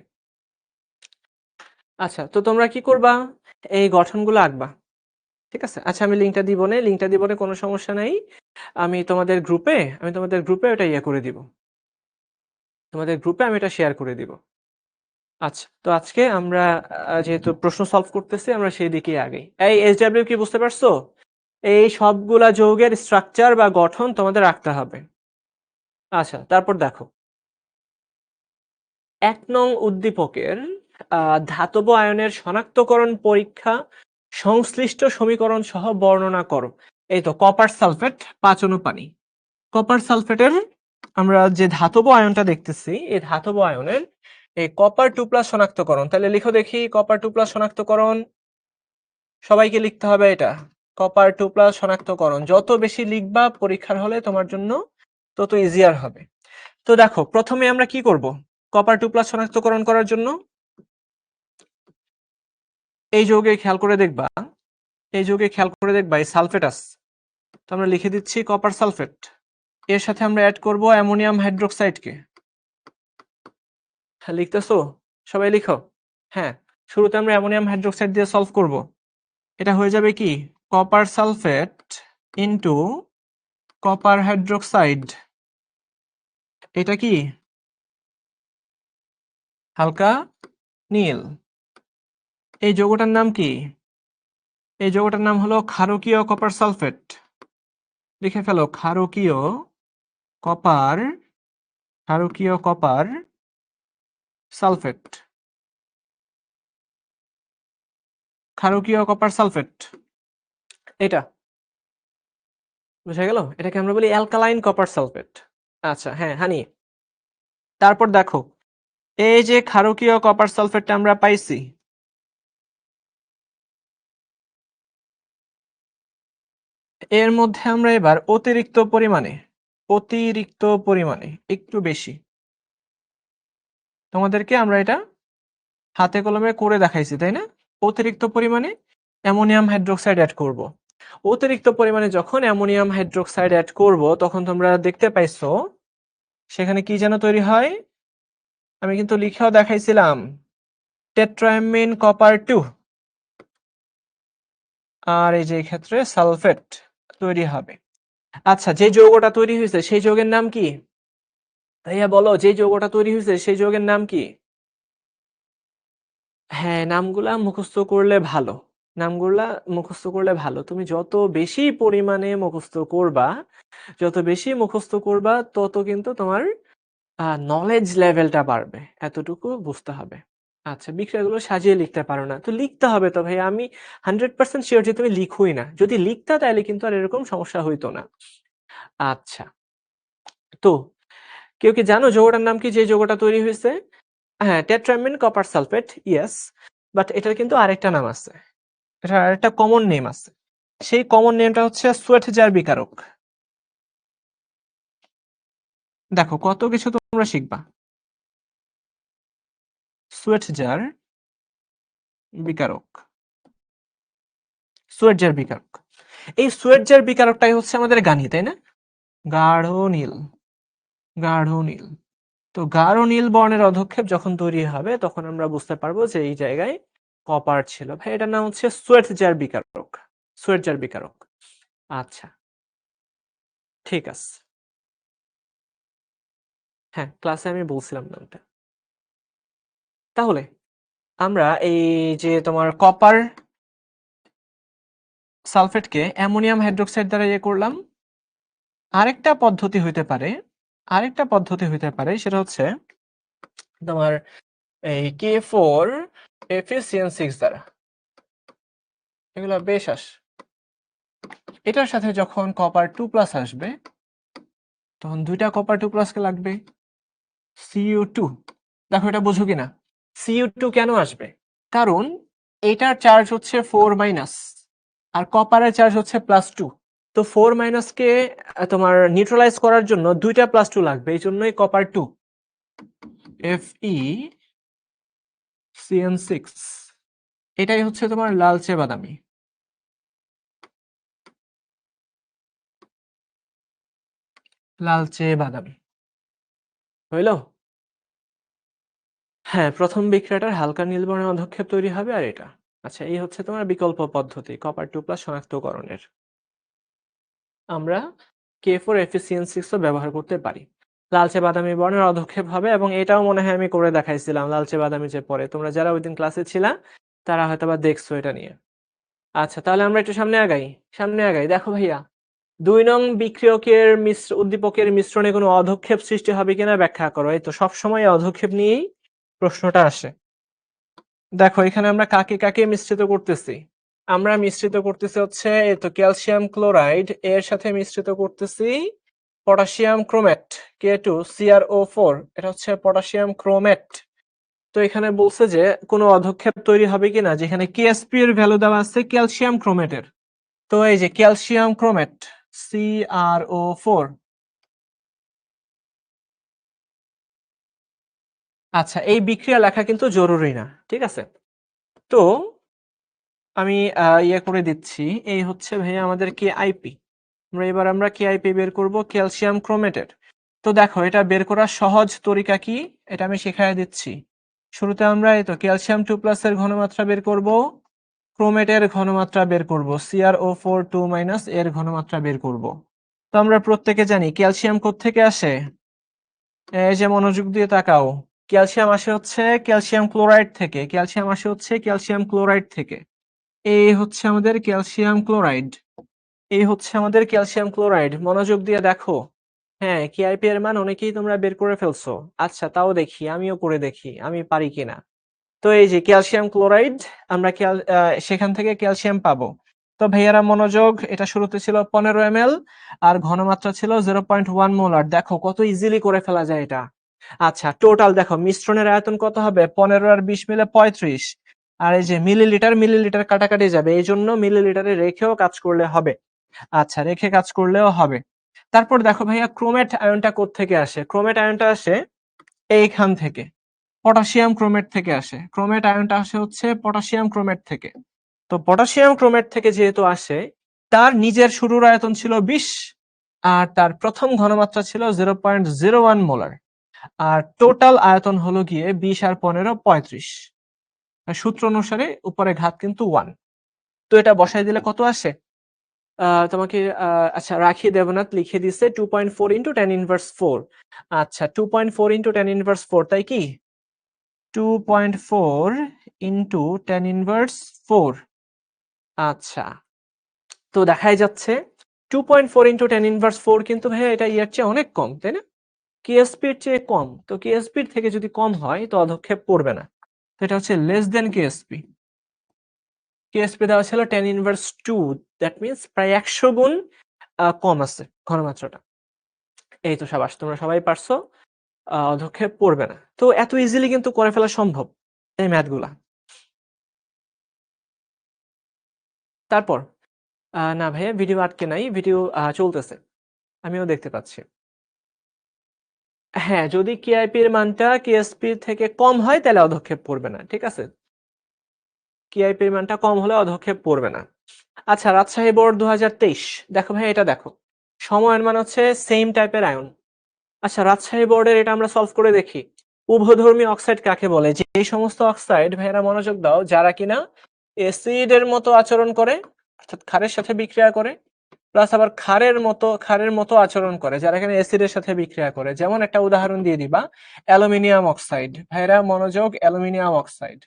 আচ্ছা, তো তোমরা কি করবা, এই গঠনগুলো আঁকবা, ঠিক আছে? আচ্ছা, আমি লিঙ্কটা দিব না, কোনো সমস্যা নাই। আমি তোমাদের গ্রুপে ওটা ইয়ে করে দিব, তোমাদের গ্রুপে আমি এটা শেয়ার করে দিব। আচ্ছা, তো আজকে আমরা যেহেতু প্রশ্ন সলভ করতেছি, আমরা সেই দিকেই আগাই। এই SW কি বুঝতে পারছো? এই সবগুলা যৌগের স্ট্রাকচার বা গঠন তোমাদের রাখতে হবে। আচ্ছা, তারপর দেখো, 1 নং উদ্দীপকের ধাতব আয়নের শনাক্তকরণ পরীক্ষা সংশ্লিষ্ট সমীকরণ সহ বর্ণনা করো। এই তো কপার সালফেট 5 অণু পানি। কপার সালফেটের আমরা যে ধাতব আয়নটা দেখতেছি, এই ধাতব আয়নের এই কপার 2+ শনাক্তকরণ, তাহলে লিখো দেখি কপার 2+ শনাক্তকরণ। সবাইকে লিখতে হবে এটা, কপার 2+ শনাক্তকরণ। যত বেশি লিখবা পরীক্ষার হলে তোমার জন্য তত ইজিয়ার হবে। তো দেখো, প্রথমে আমরা কি করব, কপার 2+ শনাক্তকরণ করার জন্য এই যৌগে খেয়াল করে দেখবা, এই সালফেট আছে, তো আমরা লিখে দিচ্ছি কপার সালফেট। এর সাথে আমরা অ্যাড করব অ্যামোনিয়াম হাইড্রোক্সাইডকে। লিখতেছো? সবাই লিখো। হ্যাঁ, শুরুতে আমরা অ্যামোনিয়াম হাইড্রোক্সাইড দিয়ে সলভ করব। এটা হয়ে যাবে কি, copper sulphate into copper hydroxide. এটা কি হালকা নীল। এই যৌগটার নাম কি? এই যৌগটার নাম হলো ক্ষারকীয় কপার সালফেট। লিখে ফেলো, কপার ক্ষারকীয় কপার সালফেট, ক্ষারকীয় কপার সালফেট এটা। বুঝা গেল? এটাকে আমরা বলি অ্যালকালাইন কপার সালফেট। আচ্ছা হ্যাঁ, হানি। তারপর দেখো, এই যে ক্ষারকীয় কপার সালফেটটা আমরা পাইছি, এর মধ্যে আমরা এবার অতিরিক্ত পরিমাণে একটু বেশি, তোমাদেরকে আমরা এটা হাতে কলমে করে দেখাইছি, তাই না? অতিরিক্ত পরিমাণে অ্যামোনিয়াম হাইড্রোক্সাইড অ্যাড করব। অতিরিক্ত পরিমাণে যখন অ্যামোনিয়াম হাইড্রোক্সাইড অ্যাড করব, তখন তোমরা দেখতে পাইছো সেখানে কি যেন তৈরি হয়? আমি কিন্তু লিখেও দেখাইছিলাম, টেট্রাঅ্যামিন কপার 2, আর এই যে এই ক্ষেত্রে সালফেট তৈরি হবে। আচ্ছা, যে যৌগটা তৈরি হয়েছে সেই যৌগের নাম কি? ভাইয়া বলো, যে যৌগটা তৈরি হয়েছে সেই যৌগের নাম কি? হ্যাঁ, নামগুলা মুখস্থ করলে ভালো। নামগুলা মুখস্থ করলে ভালো। তুমি যত বেশি পরিমাণে মুখস্থ করবা, তত কিন্তু তোমার নলেজ লেভেলটা বাড়বে। এতটুকু বুঝতে হবে। আচ্ছা, বিক্রিয়াগুলো সাজিয়ে লিখতে পারো না। তো লিখতে হবে তো ভাই, আমি 100% শিওর যে তুমি লিখোই না। যদি লিখতা তাইলে কিন্তু আর এরকম সমস্যা হইতো না। আচ্ছা, তো কেউ কি জানো যৌগটার নাম কি, যে যৌগটা তৈরি হয়েছে? হ্যাঁ, টেট্রামিন কপার সালফেট, ইয়েস। বাট এটার কিন্তু আরেকটা নাম আছে। এটার আরেকটা কমন নেম আছে। সেই কমন নেমটা হচ্ছে সোয়েটজার বিকারক। দেখো কত কিছু তোমরা শিখবা। সোয়েটজার বিকারক, সোয়েটজার বিকারক। এই সোয়েটজার বিকারকটাই হচ্ছে আমাদের গানি, তাই না? গাঢ় নীল, গাঢ় নীল। তো গাঢ় নীল বর্ণের অধক্ষেপ যখন তৈরি হবে, তখন আমরা বুঝতে পারবো যে এই জায়গায় কপার ছিল। ভাই এটার নাম হচ্ছে সোয়েটজার বিকারক, সোয়েটজার বিকারক। আচ্ছা, ঠিক আছে। হ্যাঁ, ক্লাসে আমি বলছিলাম নামটা। তাহলে আমরা এই যে তোমার কপার সালফেটকে অ্যামোনিয়াম হাইড্রোক্সাইড দ্বারা ইয়ে করলাম। আরেকটা পদ্ধতি হইতে পারে, সেটা হচ্ছে তোমার এই K4 FeCN6 দ্বারা। এগুলো বেশ এটার সাথে যখন কপার 2+ আসবে, তখন দুইটা কপার 2+ কে লাগবে, Cu2। দেখো এটা বুঝো কিনা? Cu2 কেন আসবে? কারণ এটার চার্জ হচ্ছে 4- আর কপারের চার্জ হচ্ছে +2। তো 4- কে তোমার নিউট্রালাইজ করার জন্য দুইটা +2 লাগবে, এই জন্যই কপার 2 FeCN6। এটাই হচ্ছে তোমার লালচে বাদামি। লালচে বাদামি হইল? হ্যাঁ, প্রথম বিক্রিয়াটার হালকা নীল বর্ণের অধক্ষেপ তৈরি হবে, আর এটা। আচ্ছা, এই হচ্ছে তোমার বিকল্প পদ্ধতি কপার 2+ শনাক্তকরণের। আমরা K4 FeCN6 ও ব্যবহার করতে পারি। লালচে বাদামি বর্ণের অধক্ষেপ হবে, এবং এটাও মনে হয় আমি করে দেখাইছিলাম লালচে বাদামি যে পরে, তোমরা যারা ওইদিন ক্লাসে ছিলা তারা হয়তোবা দেখছো এটা নিয়ে। আচ্ছা, তাহলে আমরা একটু সামনে আগাই। দেখো ভাইয়া, 2 নং বিক্রিয়কের উদ্দীপকের মিশ্রণে কোনো অধক্ষেপ সৃষ্টি হবে কিনা ব্যাখ্যা করো। এই তো সবসময় অধক্ষেপ নিয়েই প্রশ্নটা আসে। দেখো এখানে আমরা কাকে কাকে মিশ্রিত করতেছি। আমরা মিশ্রিত করতেছি হচ্ছে এই তো ক্যালসিয়াম ক্লোরাইড, এর সাথে মিশ্রিত করতেছি পটাশিয়াম ক্রোমেট K2CrO4। এটা হচ্ছে পটাশিয়াম ক্রোমেট। তো এখানে বলছে যে কোনো অধক্ষেপ তৈরি হবে কিনা, যেখানে KSP এর ভ্যালু দেওয়া আছে ক্যালসিয়াম ক্রোমেটের। তো এই যে ক্যালসিয়াম ক্রোমেট CrO4। আচ্ছা, এই বিক্রিয়া লেখা কিন্তু জরুরি না, ঠিক আছে? তো আমি ইয়ে করে দিচ্ছি। এই হচ্ছে ভাইয়া আমাদের KIP। আমরা KIP বের করব ক্যালসিয়াম ক্রোমেটের। তো দেখো এটা বের করার সহজ তরিকা কি, এটা আমি শিখাই দিচ্ছি। শুরুতে আমরা এই তো ক্যালসিয়াম 2+ এর ঘনমাত্রা বের করব, ক্রোমেটের ঘনমাত্রা বের করব, CrO4 2- এর ঘনমাত্রা বের করব। তো আমরা প্রত্যেকে জানি ক্যালসিয়াম কোত্থেকে আসে। এই যে মনোযোগ দিয়ে তাকাও, ক্যালসিয়াম আসে হচ্ছে ক্যালসিয়াম ক্লোরাইড থেকে, এই হচ্ছে আমাদের ক্যালসিয়াম ক্লোরাইড, মনোযোগ দিয়ে দেখো। হ্যাঁ, KIP এর মান অনেকেই তোমরা বের করে ফেলছো। আচ্ছা, তাও দেখি, আমিও করে দেখি আমি পারি কিনা। তো এই যে ক্যালসিয়াম ক্লোরাইড, আমরা সেখান থেকে ক্যালসিয়াম পাবো। তো ভাইয়ারা মনোযোগ, এটা শুরুতে ছিল 15 ml আর ঘনমাত্রা ছিল 0.1 মোলার। দেখো কত ইজিলি করে ফেলা যায় এটা। আচ্ছা, টোটাল দেখো মিশ্রণের আয়তন কত হবে? 15 আর 20 মিলে 35। আর এই যে মিলিলিটার মিলিলিটার কাটাকাটি যাবে, এই জন্য মিলিলিটারে রেখেও কাজ করলে হবে। আচ্ছা, রেখে কাজ করলেও হবে। তারপর দেখো ভাইয়া ক্রোমেট আয়নটা কোত্থেকে আসে? ক্রোমেট আয়নটা আসে এইখান থেকে, পটাশিয়াম ক্রোমেট থেকে আসে। ক্রোমেট আয়নটা আসে হচ্ছে পটাশিয়াম ক্রোমেট থেকে। তো পটাশিয়াম ক্রোমেট থেকে যেহেতু আসে, তার নিজের শুরুর আয়তন ছিল 20 আর তার প্রথম ঘনমাত্রা ছিল 0.01 মোলার। আর টোটাল আয়তন হলো গিয়ে 20 আর 15 35। সূত্র অনুসারে উপরে ঘাত কিন্তু 1। তো এটা বসাই দিলে কত আসে? তোমাকে আচ্ছা রাখি দেবনাথ লিখে দিছে 2.4 ইন্টু 10 ইনভার্স 4। আচ্ছা 2.4 ইন্টু 10 ইনভার্স 4, তাই কি? 2.4 ইন্টু 10 ইনভার্স 4। আচ্ছা, তো দেখাই যাচ্ছে 2.4 ইন্টু 10 ইনভার্স 4 কিন্তু ভাইয়া এটা ইয়ার চেয়ে অনেক কম, তাই না? কেএসপি এর চেয়ে কম। তো কেএসপি থেকে যদি কম হয় তো অধক্ষেপ পড়বে না। তো এটা হচ্ছে লেস দেন কেএসপি। কেএসপি দেওয়া ছিল 10 ইনভার্স 2, দ্যাট মিন্স প্রায় 100 গুণ কম আছে ঘনমাত্রাটা। এই তো সাবাস, তোমরা সবাই পারছো, অধক্ষেপ পড়বে না। তো এত ইজিলি কিন্তু করে ফেলা সম্ভব এই ম্যাথগুলা। তারপর না ভাইয়া ভিডিও আটকে নাই, ভিডিও চলতেছে, আমিও দেখতে পাচ্ছি। হ্যাঁ, যদি কেআইপি এর মানটা কেএসপি থেকে কম হয় তাহলে অধক্ষেপ পড়বে না, ঠিক আছে? কেআইপি এর মানটা কম হলে অধক্ষেপ পড়বে না। আচ্ছা, রাজশাহী বোর্ড 2023, দেখো ভাই এটা দেখো, সময়ের মান হচ্ছে সেম টাইপের আয়ন। আচ্ছা, রাজশাহী বোর্ডের এটা আমরা সলভ করে দেখি। উভধর্মী অক্সাইড কাকে বলে? যে এই সমস্ত অক্সাইড, ভাইয়েরা মনোযোগ দাও, যারা কিনা অ্যাসিডের মতো আচরণ করে, অর্থাৎ ক্ষারের সাথে বিক্রিয়া করে, প্লাস আবার ক্ষারের মতো আচরণ করে, যারা কিনা অ্যাসিডের সাথে বিক্রিয়া করে। যেমন একটা উদাহরণ দিয়ে দিবা, অ্যালুমিনিয়াম অক্সাইড। ভাইয়েরা মনোযোগ, অ্যালুমিনিয়াম অক্সাইড।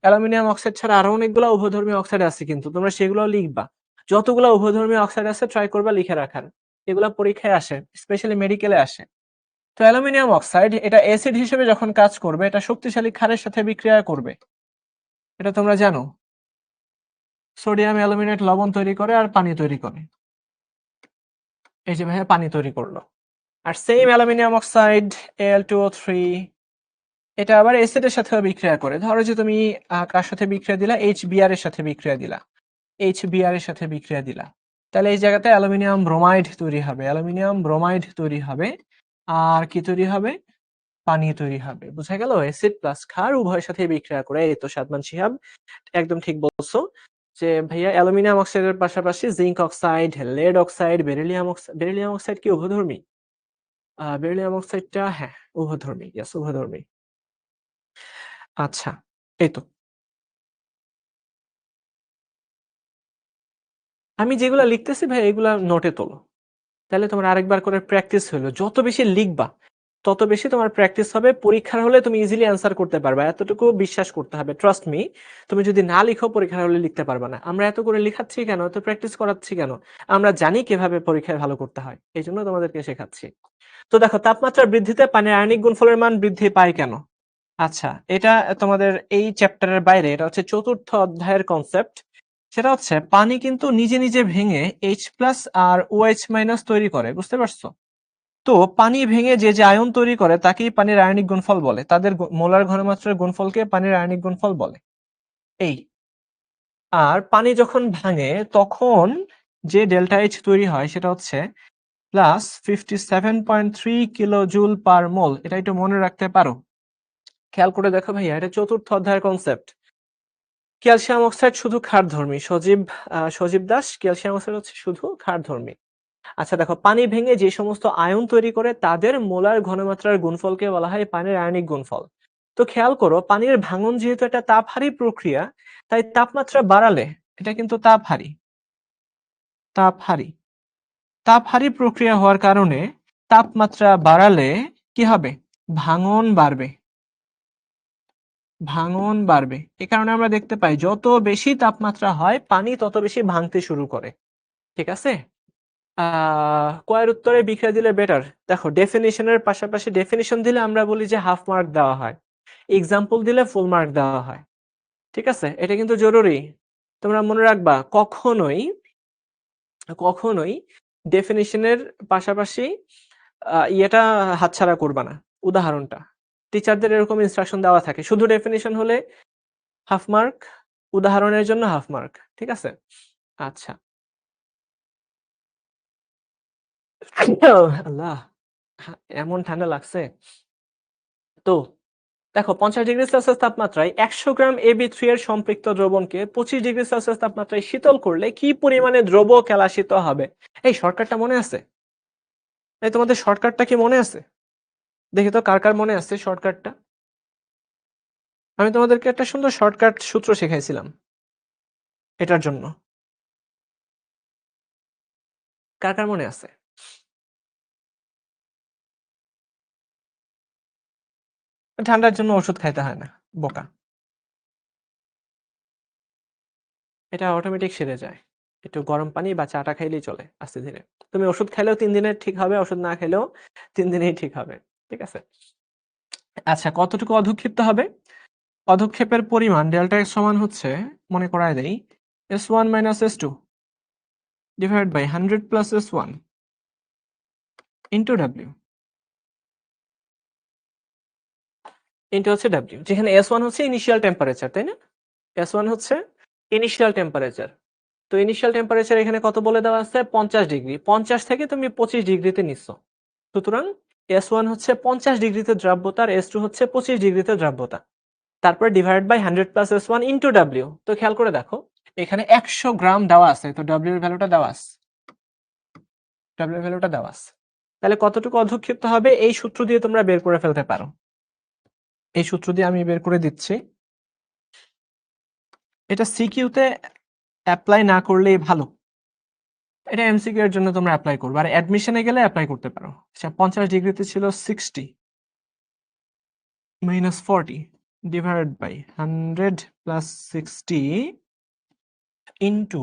অ্যালুমিনিয়াম অক্সাইড ছাড়া আরো অনেকগুলো উভধর্মী অক্সাইড আছে, কিন্তু তোমরা সেগুলো লিখবা। যতগুলো উভধর্মী অক্সাইড আছে ট্রাই করবা লিখে রাখার, এগুলা পরীক্ষায় আসে, স্পেশালি মেডিকেলে আসে। তো অ্যালুমিনিয়াম অক্সাইড এটা অ্যাসিড হিসেবে যখন কাজ করবে, এটা শক্তিশালী ক্ষারের সাথে বিক্রিয়া করবে, এটা তোমরা জানো। সোডিয়াম অ্যালুমিনেট লবণ তৈরি করে আর পানি তৈরি করে। এই যে ভাইয়া পানি তৈরি করলো। আর সেম অ্যালুমিনিয়াম অক্সাইড Al2O3, এটা আবার অ্যাসিডের সাথেও বিক্রিয়া করে। ধরো যে তুমি কার সাথে বিক্রিয়া দিলা? HBr এর সাথে বিক্রিয়া দিলা, HBr এর সাথে বিক্রিয়া দিলা, তাহলে এই জায়গাতে অ্যালুমিনিয়াম ব্রোমাইড তৈরি হবে, অ্যালুমিনিয়াম ব্রোমাইড তৈরি হবে। আর কি তৈরি হবে? পানি তৈরি হবে। বুঝা গেল? অ্যাসিড প্লাস ক্ষার উভয়ের সাথে বিক্রিয়া করে। এই তো সাদমান শিহাব একদম ঠিক বলছো যে ভাইয়া অ্যালুমিনিয়াম অক্সাইডের পাশাপাশি zinc oxide, lead oxide, beryllium oxide কি উভধর্মী? বেরিলিয়াম অক্সাইডটা হ্যাঁ উভধর্মী, ইয়েস উভধর্মী। আচ্ছা, এই তো আমি যেগুলা লিখতেছি ভাই এগুলা নোটে তোলো, তাহলে তোমার আরেকবার করে প্র্যাকটিস হলো। যত বেশি লিখবা তত বেশি তোমার প্র্যাকটিস হবে, পরীক্ষার হলে তুমি ইজিলি অ্যান্সার করতে পারবে, এতটুকু বিশ্বাস করতে হবে, ট্রাস্ট মি। তুমি যদি না লিখো পরীক্ষার হলে লিখতে পারবে না। আমরা এত করে লিখাচ্ছি কেন, এত প্র্যাকটিস করাচ্ছি কেন? আমরা জানি কিভাবে পরীক্ষায় ভালো করতে হয়, এই জন্য তোমাদেরকে শেখাচ্ছি। তো দেখো, তাপমাত্রা বৃদ্ধিতে পানির আয়নিক গুণফলের মান বৃদ্ধি পায় কেন? আচ্ছা, এটা তোমাদের এই চ্যাপ্টারের বাইরে, এটা হচ্ছে চতুর্থ অধ্যায়ের কনসেপ্ট। সেটা হচ্ছে পানি কিন্তু নিজে নিজে ভেঙে H+ আর OH- তৈরি করে, বুঝতে পারছো? তো পানি ভেঙে যে যে আয়ন তৈরি করে তাকেই পানির আয়নিক গুণফল বলে। তাদের মোলার ঘনমাত্রার গুণফলকে পানির আয়নিক গুণফল বলে। এই আর পানি যখন ভাঙে তখন যে ডেল্টা H তৈরি হয় সেটা হচ্ছে +57.3 কিলো জুল পার মোল। এটা একটু মনে রাখতে পারো। খেয়াল করে দেখো ভাইয়া, এটা চতুর্থ অধ্যায়ের কনসেপ্ট। ক্যালসিয়াম অক্সাইড শুধু ক্ষারধর্মী। সজীব দাস, ক্যালসিয়াম অক্সাইড হচ্ছে শুধু ক্ষারধর্মী। আচ্ছা দেখো, পানি ভেঙে যে সমস্ত আয়ন তৈরি করে তাদের মোলার ঘনমাত্রার গুণফলকে বলা হয় পানির আয়নিক গুণফল। তো খেয়াল করো, পানির ভাঙন যেহেতু একটা তাপহারী প্রক্রিয়া, তাই তাপমাত্রা বাড়ালে, এটা কিন্তু তাপহারী, তাপহারী তাপহারী প্রক্রিয়া হওয়ার কারণে তাপমাত্রা বাড়ালে কি হবে? ভাঙন বাড়বে, ভাঙন বাড়বে। এ কারণে আমরা দেখতে পাই যত বেশি তাপমাত্রা হয় পানি তত বেশি ভাঙতে শুরু করে। ঠিক আছে? কয়ের উত্তরে বিক্রিয়া দিলে বেটার? দেখো, ডেফিনিশনের পাশাপাশি ডেফিনিশন দিলে আমরা বলি যে হাফ মার্ক দেওয়া হয়, এক্সাম্পল দিলে ফুল মার্ক দেওয়া হয়। ঠিক আছে, এটা কিন্তু জরুরি। তো তোমরা মনে রাখবা কখনোই ডেফিনিশনের পাশাপাশি ইয়েটা হাতছাড়া করবা না, উদাহরণটা। টিচারদের এরকম ইনস্ট্রাকশন দেওয়া থাকে। শুধু ডেফিনিশন হলে হাফ মার্ক, উদাহরণের জন্য হাফ মার্ক। ঠিক আছে? আচ্ছা। আল্লাহ! এমন ঠান্ডা লাগছে। তো দেখো ৫০ ডিগ্রি সেলসিয়াস তাপমাত্রায় ১০০ গ্রাম Ab3 এর সম্পৃক্ত দ্রবণকে ২৫ ডিগ্রি সেলসিয়াস তাপমাত্রায় শীতল করলে কি পরিমাণে দ্রব্য কেলাসিত হবে? এই শর্টকাটটা মনে আছে? এই তোমাদের শর্টকাটটা কি মনে আছে? দেখি তো কার মনে আছে শর্টকাটটা? আমি তোমাদেরকে একটা সুন্দর শর্টকাট সূত্র শিখাইছিলাম এটার জন্য। কার মনে আছে? ঠান্ডার জন্য ওষুধ খাইতে হয় না, বোকা। এটা অটোমেটিক সেরে যায়। একটু গরম পানি বা চা-টা খাইলেই চলে আস্তে ধীরে। তুমি ওষুধ খাইলেও ৩ দিনে ঠিক হবে, ওষুধ না খাইলেও ৩ দিনেই ঠিক হবে। ঠিক আছে? আচ্ছা, কতটুকু অধঃক্ষিপ্ত হবে? অধঃক্ষেপের পরিমাণ ডেল্টা x সমান হচ্ছে, মনে করায় দেই, S1 - S2 divide by 100 plus S1 into W into হচ্ছে W, যেখানে S1 হচ্ছে ইনিশিয়াল টেম্পারেচার, তাই না? S1 হচ্ছে ইনিশিয়াল টেম্পারেচার। তো ইনিশিয়াল টেম্পারেচার এখানে কত বলে দেওয়া আছে? ৫০ ডিগ্রি। ৫০ থেকে তুমি ২৫ ডিগ্রিতে নিচ্ছ। সুতরাং S1 হচ্ছে ৫০ ডিগ্রিতে দ্রাব্যতা আর S2 হচ্ছে ২৫ ডিগ্রিতে দ্রাব্যতা। তারপর divide by 100 plus S1 into W। তো খেয়াল করে দেখো, এখানে ১০০ গ্রাম দেওয়া আছে, তো W এর ভ্যালুটা দেওয়া আছে। W এর ভ্যালুটা দেওয়া আছে। তাহলে কতটুকু অধঃক্ষিপ্ত হবে এই সূত্র দিয়ে তোমরা বের করে ফেলতে পারো। এই সূত্র দিয়ে আমি বের করে দিচ্ছি। এটা সিকিউতে অ্যাপ্লাই না করলেই ভালো। এটা এমসিকিউ এর জন্য তোমরা অ্যাপ্লাই করবে, আর অ্যাডমিশনে গেলে অ্যাপ্লাই করতে পারো। আচ্ছা, ৫০ ডিগ্রিতে ছিল 60 minus 40 divided by 100 plus 60 into,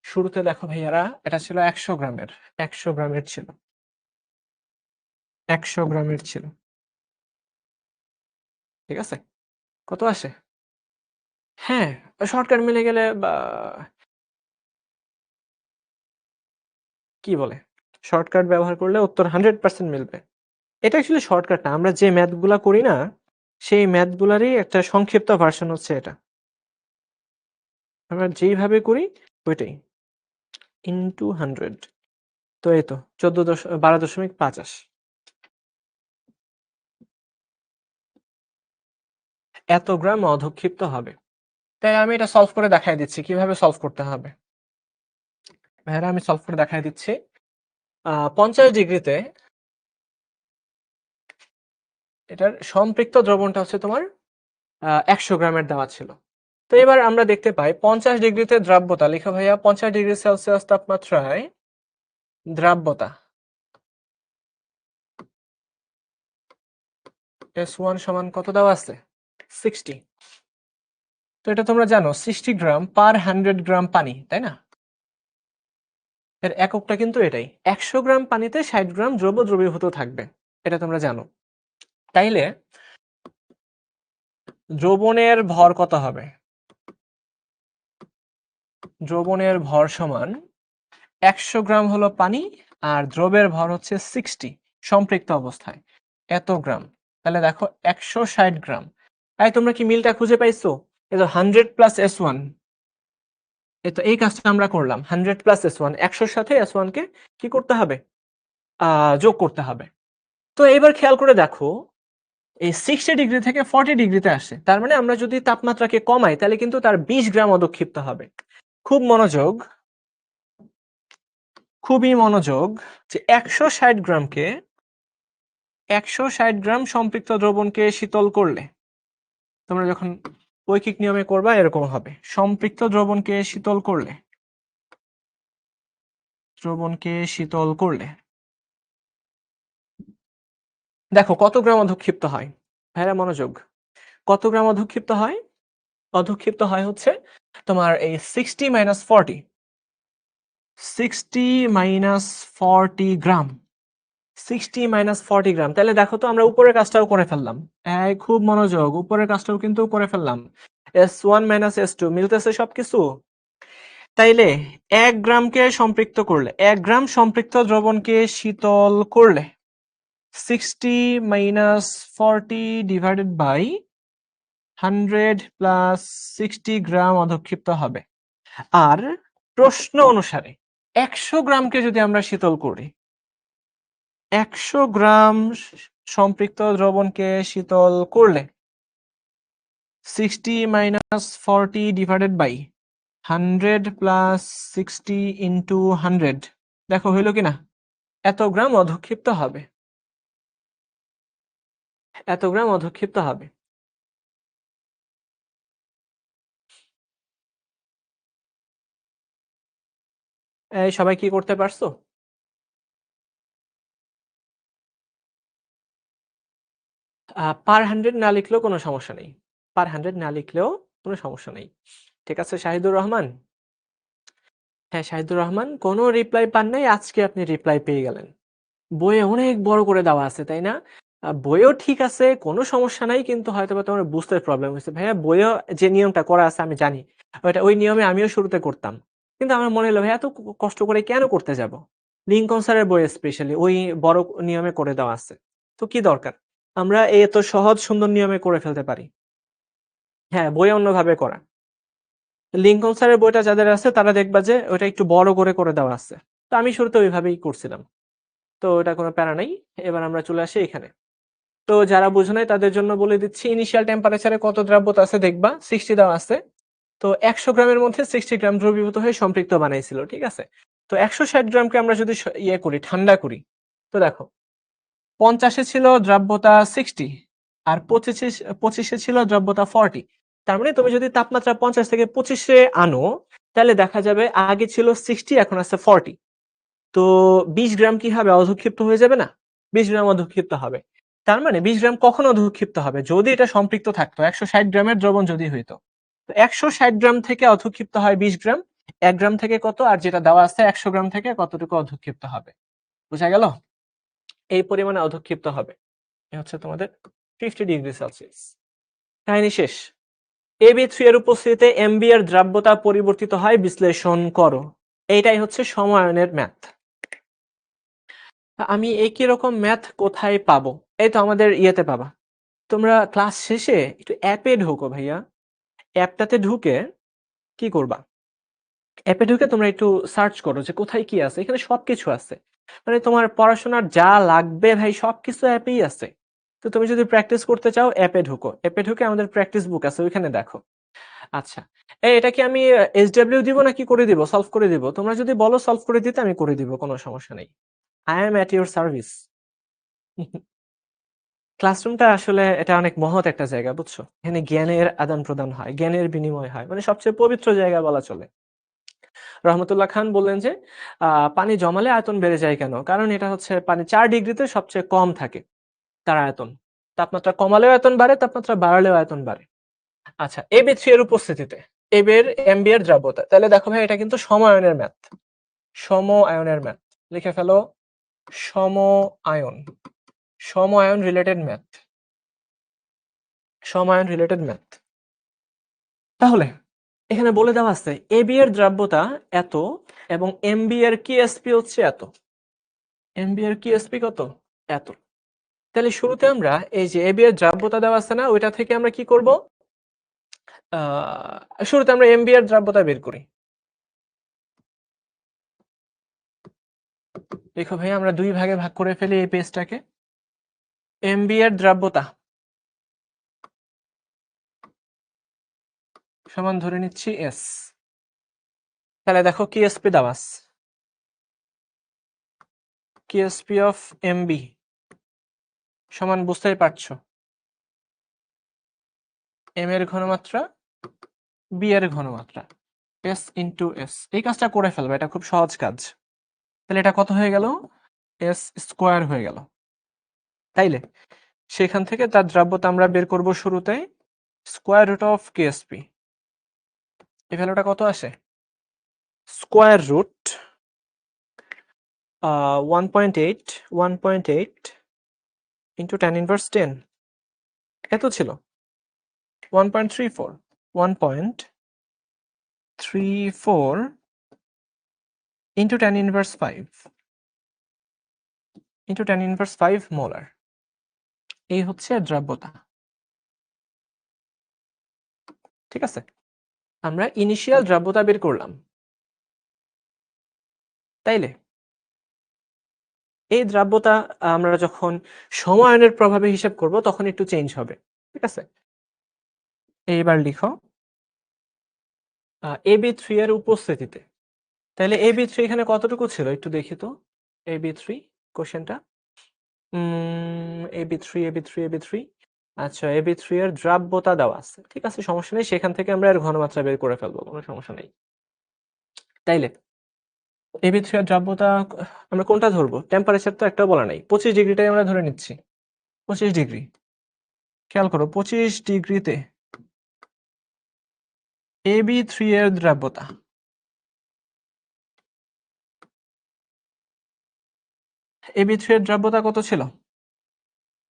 শুরুতে দেখো ভাইয়ারা এটা ছিল ১০০ গ্রামের, ১০০ গ্রামের ছিল, ১০০ গ্রামের ছিল। ঠিক আছে? কত আসে? হ্যাঁ, শর্টকাট মিলে গেলে বা কি বলে? শর্টকাট ব্যবহার করলে উত্তর 100% মিলবে। এটা অ্যাকচুয়ালি শর্টকাট না। আমরা যে ম্যাথ গুলা করি না, সেই ম্যাথ গুলারই একটা সংক্ষিপ্ত ভার্সন হচ্ছে এটা। আমরা যেইভাবে করি ওইটাই। ইনটু 100, তো এই তো 12.5 আসে। এত গ্রাম অধঃক্ষিপ্ত হবে। তাই আমি এটা সলভ করে দেখায় দিচ্ছি কিভাবে সলভ করতে হবে। ভাইয়ারা আমি সলভ করে দেখায় দিচ্ছি। ৫০ ডিগ্রিতে এটার সম্পৃক্ত দ্রবণটা হচ্ছে তোমার ১০০ গ্রামের দেওয়া ছিল। তো এবার আমরা দেখতে পাই ৫০ ডিগ্রিতে দ্রাব্যতা, লিখো ভাইয়া ৫০ ডিগ্রি সেলসিয়াস তাপমাত্রায় দ্রাব্যতা S1 সমান কত দেওয়া আছে? 60। তো এটা তোমরা জানো 60 গ্রাম পার 100 গ্রাম পানি, তাই না? এর এককটা কিন্তু এটাই। ১০০ গ্রাম পানিতে ৬০ গ্রাম দ্রব্য দ্রবীভূত থাকবে। এটা তোমরা জানো। তাইলে দ্রবণের ভর কত হবে? দ্রবণের ভর সমান ১০০ গ্রাম হলো পানি আর দ্রবের ভর হচ্ছে 60 সম্পৃক্ত অবস্থায়। এত গ্রাম। তাহলে দেখো ১৬০ গ্রাম। তাই তোমরা কি মিলটা খুঁজে পাইছো? এই যে 100 প্লাস S1, তো এই কাজটা আমরা করলাম। 100 প্লাস S1, ১০০ সাথে S1 কে কি করতে হবে? যোগ করতে হবে। তো এবার খেয়াল করে দেখো, এই 60 ডিগ্রি থেকে 40 ডিগ্রিতে আসে। তার মানে আমরা যদি তাপমাত্রাকে কমাই তাহলে কিন্তু তার ২০ গ্রাম অধঃক্ষিপ্ত হবে। খুব মনোযোগ, খুবই মনোযোগ, যে ১৬০ গ্রামকে ১৬০ গ্রাম সম্পৃক্ত দ্রবণকে শীতল করলে, তোমরা যখন ঐকিক নিয়মে করবা এরকম হবে। সম্পৃক্ত দ্রবণকে শীতল করলে, দেখো কত গ্রাম অধঃক্ষিপ্ত হয়। ভাইরা মনোযোগ, কত গ্রাম অধঃক্ষিপ্ত হয়? অধঃক্ষিপ্ত হয় হচ্ছে তোমার এই 60 মাইনাস 40, 60 মাইনাস 40 গ্রাম, 60 মাইনাস 40 গ্রাম। তাহলে দেখো তো আমরা উপরের কাজটাও করে ফেললাম। খুব মনোযোগ, উপরের কাজটাও কিন্তু করে ফেললাম। S1 মাইনাস S2 মিলতেছে সবকিছু? তাইলে 1 গ্রামকে সম্পৃক্ত করলে 1 গ্রাম সম্পৃক্ত দ্রবণকে শীতল করলে 60 minus 40 divided by 100 plus 60 গ্রাম অধক্ষিপ্ত হবে। আর প্রশ্ন অনুসারে 100 গ্রামকে যদি আমরা শীতল করি 100 গ্রাম সম্পৃক্ত দ্রবণকে শীতল করলে 60 minus 40 divided by 100 plus 60 into 100 দেখো হইল কিনা এত গ্রাম অধক্ষিপ্ত হবে এত গ্রাম অধক্ষিপ্ত হবে এই সবাই কি করতে পারছো পার 100 না লিখলেও কোনো সমস্যা নেই পার 100 না লিখলেও কোনো সমস্যা নেই ঠিক আছে শাহিদুর রহমান হ্যাঁ শাহিদুর রহমান কোনো রিপ্লাই পান নাই আজকে আপনি রিপ্লাই পেয়ে গেলেন বইয়ে অনেক বড় করে দেওয়া আছে তাই না বইও ঠিক আছে কোনো সমস্যা নাই কিন্তু হয়তো বা তোমার বুঝতে প্রবলেম হয়েছে ভাইয়া বইও যে নিয়মটা করা আছে আমি জানি ওই নিয়মে আমিও শুরুতে করতাম কিন্তু আমার মনে হলো ভাইয়া এত কষ্ট করে কেন করতে যাব লিঙ্কন স্যারের বই স্পেশালি ওই বড় নিয়মে করে দেওয়া আছে তো কি দরকার আমরা এই এত সহজ সুন্দর নিয়মে করে ফেলতে পারি হ্যাঁ বই অন্যভাবে করা লিঙ্কন স্যারের বইটা যাদের আছে তারা দেখবা যে ওটা একটু বড় করে দেওয়া আছে তো আমি শুরুতে ওইভাবেই করছিলাম তো এটা কোনো প্যারা নাই এবার আমরা চলে আসি এখানে তো যারা বুঝো নাই তাদের জন্য বলে দিচ্ছি ইনিশিয়াল টেম্পারেচারে কত দ্রব্যতা আছে দেখবা 60 দেওয়া আছে তো 100 গ্রামের মধ্যে 60 গ্রাম দ্রবীভূত হয়ে সম্পৃক্ত বানাইছিল ঠিক আছে তো 160 গ্রামকে আমরা যদি ইয়ে করি ঠান্ডা করি তো দেখো 50-এ ছিল দ্রব্যতা 60 আর 25-এ ছিল দ্রব্যতা 40 তার মানে তুমি যদি তাপমাত্রা 50 থেকে 25-এ আনো তাহলে দেখা যাবে আগে ছিল 60 এখন আছে 40 তো 20 গ্রাম কি হবে অধক্ষিপ্ত হয়ে যাবে না 20 গ্রাম অধক্ষিপ্ত হবে তার মানে 20 গ্রাম কখন অধক্ষিপ্ত হবে যদি এটা সম্পৃক্ত থাকতো 160 গ্রামের দ্রবণ যদি হইতো তো 160 গ্রাম থেকে অধক্ষিপ্ত হয় 20 গ্রাম 1 গ্রাম থেকে কত আর যেটা দেওয়া আছে 100 গ্রাম থেকে কতটুকু অধক্ষিপ্ত হবে বুঝা গেল এই পরিমাণে অধক্ষিপ্ত হবে হচ্ছে তোমাদের 50 ডিগ্রি সেলসিয়াস কাহিনী শেষ AB3 এর উপস্থিতিতে MB এর দ্রাব্যতা পরিবর্তিত হয় বিশ্লেষণ করো এইটাই হচ্ছে সমায়নের ম্যাথ আমি একই রকম ম্যাথ কোথায় পাবো এই তো আমাদের ইয়েতে পাবা তোমরা ক্লাস শেষে একটু অ্যাপে ঢোকো ভাইয়া অ্যাপটাতে ঢুকে কি করবা অ্যাপে ঢুকে তোমরা একটু সার্চ করো যে কোথায় কি আছে এখানে সবকিছু আছে মানে তোমার পড়াশোনার যা লাগবে ভাই সবকিছু অ্যাপেই আছে তো তুমি যদি প্র্যাকটিস করতে চাও অ্যাপে ঢুকো অ্যাপে ঢুকে আমাদের প্র্যাকটিস বুক আছে ওইখানে দেখো আচ্ছা এটা কি আমি SW দিব নাকি করে দিব সলভ করে দিব তোমরা যদি বলো সলভ করে দিতে আমি করে দিব কোনো সমস্যা নেই I am at your service ক্লাসরুমটা আসলে এটা অনেক মহৎ একটা জায়গা বুঝছো এখানে জ্ঞানের আদান প্রদান হয় জ্ঞানের বিনিময় হয় মানে সবচেয়ে পবিত্র জায়গা বলা চলে রহমতুল্লাহ খান বললেন যে পানি জমালে আয়তন বেড়ে যায় কেন কারণ এটা হচ্ছে পানি 4 ডিগ্রিতে সবচেয়ে কম থাকে তার আয়তন তাপমাত্রা কমালেও আয়তন বাড়ে তাপমাত্রা বাড়ালেও আয়তন বাড়ে আচ্ছা AB3 এর উপস্থিতিতে MB এর দ্রব্যতা তাহলে দেখো ভাই এটা কিন্তু সম আয়নের ম্যাথ সম আয়নের ম্যাথ লিখে ফেলো সম আয়ন সম আয়ন রিলেটেড ম্যাথ সম আয়ন রিলেটেড ম্যাথ তাহলে এখানে বলে দেওয়া আছে AB এর দ্রব্যতা এত এবং MB এর KSP হচ্ছে এত MB এর KSP কত এত তাহলে শুরুতে আমরা এই যে AB এর দ্রব্যতা দেওয়া আছে না ওইটা থেকে আমরা কি করব শুরুতে আমরা MB এর দ্রব্যতা বের করি দেখো ভাই আমরা দুই ভাগে ভাগ করে ফেলি এই পেজটাকে MB এর দ্রব্যতা সমান ধরে নিচ্ছি S তাহলে দেখো KSP দেওয়া আছে KSP অফ MB সমান বুঝতেই পারছো M এর ঘনমাত্রা B এর ঘনমাত্রা S ইন্টু S এই কাজটা করে ফেলবো এটা খুব সহজ কাজ তাহলে এটা কত হয়ে গেল S স্কোয়ার হয়ে গেল তাইলে সেখান থেকে তার দ্রব্যতা আমরা বের করব শুরুতে স্কোয়ার রুট অফ KSP এই ভ্যালুটা কত আসে square root 1.8 into tan inverse 10 এত ছিল 1.34 1.34 into tan inverse 5 into tan inverse 5 molar. এই হচ্ছে দ্রাব্যতা। ঠিক আছে, আমরা ইনিশিয়াল দ্রাব্যতা বের করলাম, তাইলে এই দ্রাব্যতা আমরা যখন সমায়নের প্রভাবে হিসাব করব তখন একটু চেঞ্জ হবে। ঠিক আছে, এইবার লিখো AB3 এর উপস্থিতিতে। তাহলে AB3 এখানে কতটুকু ছিল একটু দেখি তো। AB3 কোশ্চেনটা AB3 আচ্ছা, AB3 এর দ্রাব্যতা দেওয়া আছে। ঠিক আছে, সমস্যা নেই, সেখান থেকে আমরা এর ঘনমাত্রা বের করে ফেলবো, কোনো সমস্যা নেই। তাইলে AB3 এর দ্রাব্যতা আমরা কোনটা ধরবো? টেম্পারেচার তো একটাও বলা নাই, 25 ডিগ্রিটাই আমরা ধরে নিচ্ছি। 25 ডিগ্রি, খেয়াল করো 25 ডিগ্রিতে AB3 এর দ্রাব্যতা। AB3 এর দ্রাব্যতা কত ছিল?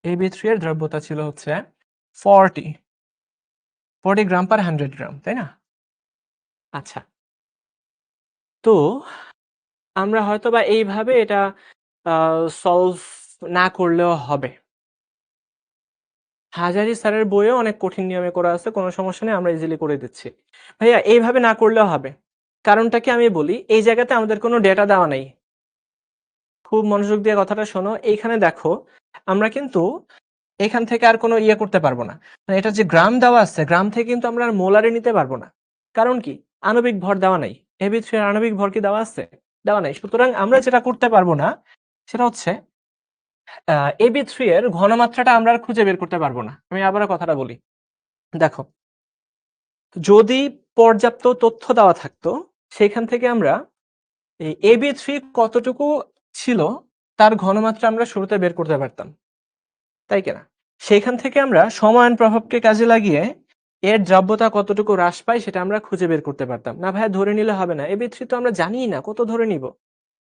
AB3 এর দ্রাব্যতা ছিল হচ্ছে 40 গ্রাম পার 100 গ্রাম, তাই না? আচ্ছা, তো আমরা হয়তোবা এইভাবে এটা সলভ না করলেও হবে। হাজারি স্যারের বইয়ে অনেক কঠিন নিয়মে করা আছে, কোনো সমস্যা নেই, আমরা ইজিলি করে দিচ্ছি। ভাইয়া এইভাবে না করলেও হবে, কারণটা কি আমি বলি, এই জায়গাতে আমাদের কোনো ডেটা দেওয়া নাই। খুব মনোযোগ দিয়ে কথাটা শোনো, এইখানে দেখো আমরা কিন্তু এখান থেকে আর কোনো ইয়ে করতে পারবো না, মানে এটা যে গ্রাম দেওয়া আছে গ্রাম থেকে কিন্তু আমরা আর মোলারে নিতে পারবো না। কারণ কি, আণবিক ভর দেওয়া নাই। AB3 এর আণবিক ভর কি দেওয়া আছে? দেওয়া নাই। সুতরাং আমরা যেটা করতে পারবো না সেটা হচ্ছে AB3 এর ঘনমাত্রাটা আমরা আর খুঁজে বের করতে পারবো না। আমি আবারও কথাটা বলি, দেখো যদি পর্যাপ্ত তথ্য দেওয়া থাকতো সেখান থেকে আমরা এই AB3 কতটুকু ছিল তার ঘনমাত্রা আমরা শুরুতে বের করতে পারতাম, তাই কিনা? সেখান থেকে আমরা সমায়ন প্রভাবকে কাজে লাগিয়ে এর দ্রাব্যতা কতটুকু হ্রাস পায় সেটা আমরা খুঁজে বের করতে পারতাম। না ভাইয়া ধরে নিলে হবে না, AB3 তো আমরা জানিই না, কত ধরে নিব?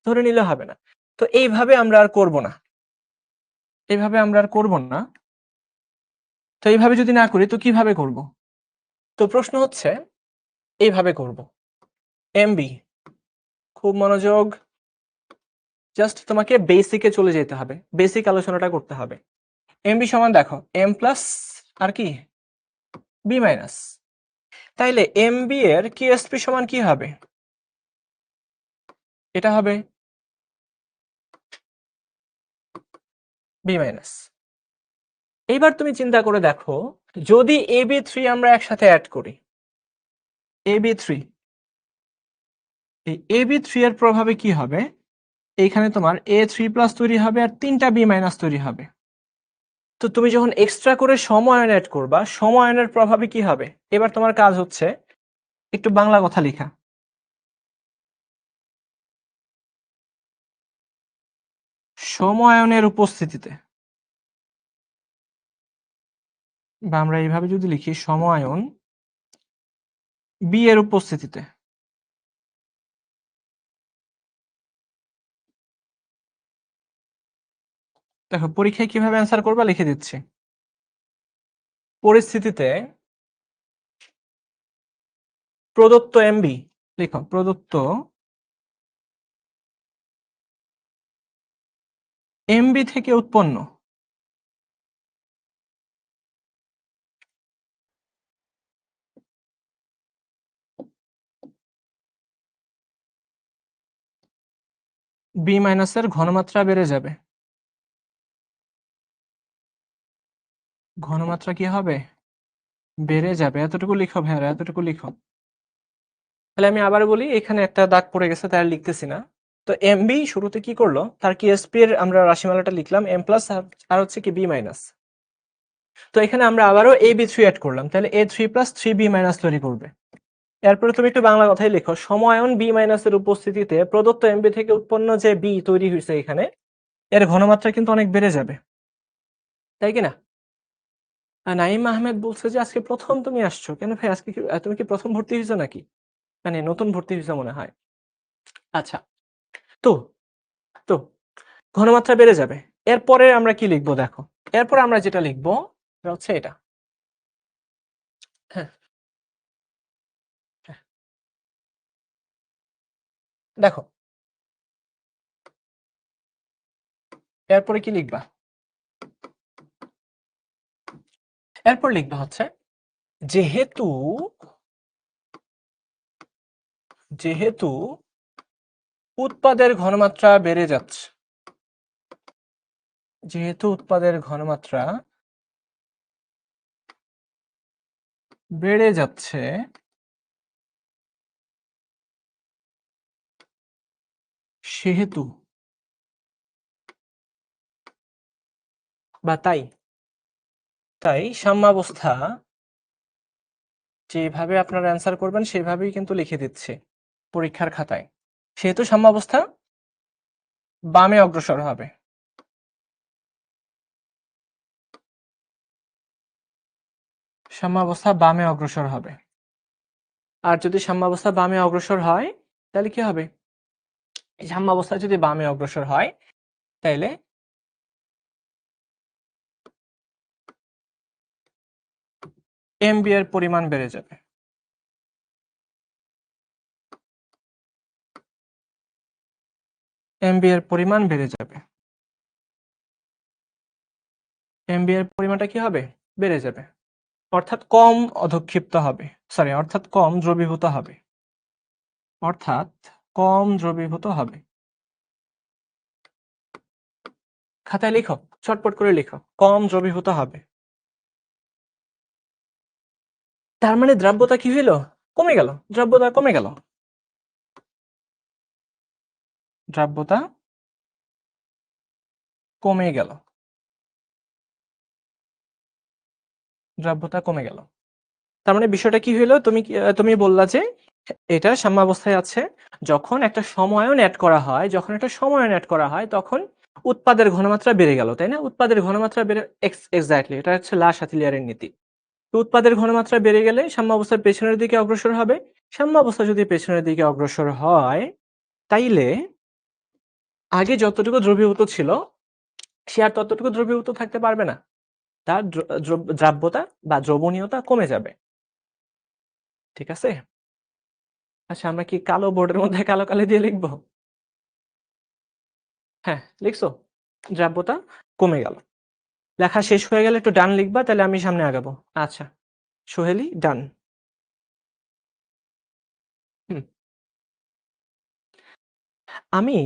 ধরে নিলে হবে না। তো এইভাবে আমরা আর করব না, এইভাবে আমরা আর করব না। তো এইভাবে যদি না করি তো কিভাবে করব? তো প্রশ্ন হচ্ছে এইভাবে করব। MB, খুব মনোযোগ, জাস্ট তোমাকে বেসিকে চলে যেতে হবে, বেসিক আলোচনাটা করতে হবে। MB সমান দেখো M প্লাস আর কি B মাইনাস। তাইলে MB এর QSP সমান কি হবে? এটা হবে B মাইনাস। এইবার তুমি চিন্তা করে দেখো, যদি AB3 আমরা একসাথে অ্যাড করি, AB3, এই AB3 এর প্রভাবে কি হবে, এইখানে তোমার A3 প্লাস তৈরি হবে আর 3টা B মাইনাস তৈরি হবে। তো তুমি যখন এক্সট্রা করে সমায়ন অ্যাড করবা, সমায়নের প্রভাবে কি হবে? এবার তোমার কাজ হচ্ছে একটু বাংলা কথা লেখা। সমায়নের উপস্থিতিতে, বা আমরা এইভাবে যদি লিখি সমায়ন B এর উপস্থিতিতে, দেখো পরীক্ষায় কিভাবে অ্যান্সার করবা লিখে দিচ্ছি। পরিস্থিতিতে প্রদত্ত MB, লিখো প্রদত্ত MB থেকে উৎপন্ন B মাইনাসের ঘনমাত্রা বেড়ে যাবে। ঘনমাত্রা কি হবে? বেড়ে যাবে। এতটুকু লিখো ভাইয়ারা, এতটুকু লিখো। তাহলে আমি আবার বলি, এখানে একটা দাগ পড়ে গেছে তাই আর লিখতেছি না। তো MB শুরুতে কি করলো, তার QSP এর আমরা রাশিমালাটা লিখলাম M প্লাস আর হচ্ছে কি B মাইনাস। তো এখানে আমরা আবারও AB3 অ্যাড করলাম, তাহলে A3 প্লাস 3B মাইনাস তৈরি করবে। এরপরে তুমি একটু বাংলা কথাই লিখো, সমায়ন B মাইনাসের উপস্থিতিতে প্রদত্ত MB থেকে উৎপন্ন যে B তৈরি হয়েছে এখানে, এর ঘনমাত্রা কিন্তু অনেক বেড়ে যাবে, তাই কি না? নাইম আহমেদ বলছে যে আজকে প্রথম তুমি আসছো কেন ভাই? আজকে তুমি কি প্রথম ভর্তি হয়েছো নাকি? মানে নতুন ভর্তি হয়েছে মনে হয়। আচ্ছা, তো তো ঘনমাত্রা বেড়ে যাবে। এরপরে আমরা কি লিখবো দেখো, এরপর আমরা যেটা লিখবো সেটা হচ্ছে এটা। হ্যাঁ, হ্যাঁ। দেখো এরপরে কি লিখবা? এরপর লিখবা হচ্ছে যেহেতু যেহেতু উৎপাদের ঘনমাত্রা বেড়ে যাচ্ছে, যেহেতু উৎপাদের ঘনমাত্রা বেড়ে যাচ্ছে, সেহেতু বা তাই সাম্যাবস্থা যেভাবে আপনারা অ্যান্সার করবেন সেভাবেই কিন্তু লিখে দিচ্ছি পরীক্ষার খাতায়। সেহেতু সাম্যাবস্থা বামে অগ্রসর হবে। সাম্যাবস্থা বামে অগ্রসর হবে। আর যদি সাম্যাবস্থা বামে অগ্রসর হয় তাহলে কি হবে? সাম্যাবস্থা যদি বামে অগ্রসর হয় তাহলে এমবি এর পরিমাণ বেড়ে যাবে। এমবি এর পরিমাণ বেড়ে যাবে। এমবি এর পরিমাণটা কি হবে? বেড়ে যাবে। অর্থাৎ কম অধঃক্ষিপ্ত হবে, সরি অর্থাৎ কম দ্রবীভূত হবে। অর্থাৎ কম দ্রবীভূত হবে। খাতায় লিখো, চটপট করে লিখো, কম দ্রবীভূত হবে। তার মানে দ্রাব্যতা কি হইল? কমে গেল। দ্রাব্যতা কমে গেল। দ্রাব্যতা কমে গেল। দ্রাব্যতা কমে গেল। তার মানে বিষয়টা কি হইলো? তুমি বললা যে এটা সাম্যাবস্থায় আছে। যখন একটা সময়ন এড করা হয়, তখন উৎপাদের ঘনমাত্রা বেড়ে গেল, তাই না? উৎপাদের ঘনমাত্রা বেড়ে এক্স্যাক্টলি এটা হচ্ছে লা শাতিলিয়ারের নীতি। তো উৎপাদের ঘনমাত্রা বেড়ে গেলে সাম্যাবস্থা পেছনের দিকে অগ্রসর হবে। সাম্যাবস্থা যদি পেছনের দিকে অগ্রসর হয় তাইলে আগে যতটুকু দ্রবীভূত ছিল সে আর ততটুকু দ্রবীভূত থাকতে পারবে না। তার দ্রাব্যতা বা দ্রবণীয়তা কমে যাবে। ঠিক আছে? আচ্ছা, আমরা কি কালো বোর্ডের মধ্যে কালো কালি দিয়ে লিখবো? হ্যাঁ, লিখছো? দ্রাব্যতা কমে গেল। লেখা শেষ হয়ে গেলে একটু ডান লিখবা, তাহলে আমি সামনে আগাবো। আচ্ছা, সোহেলি ডান। হুম। আমি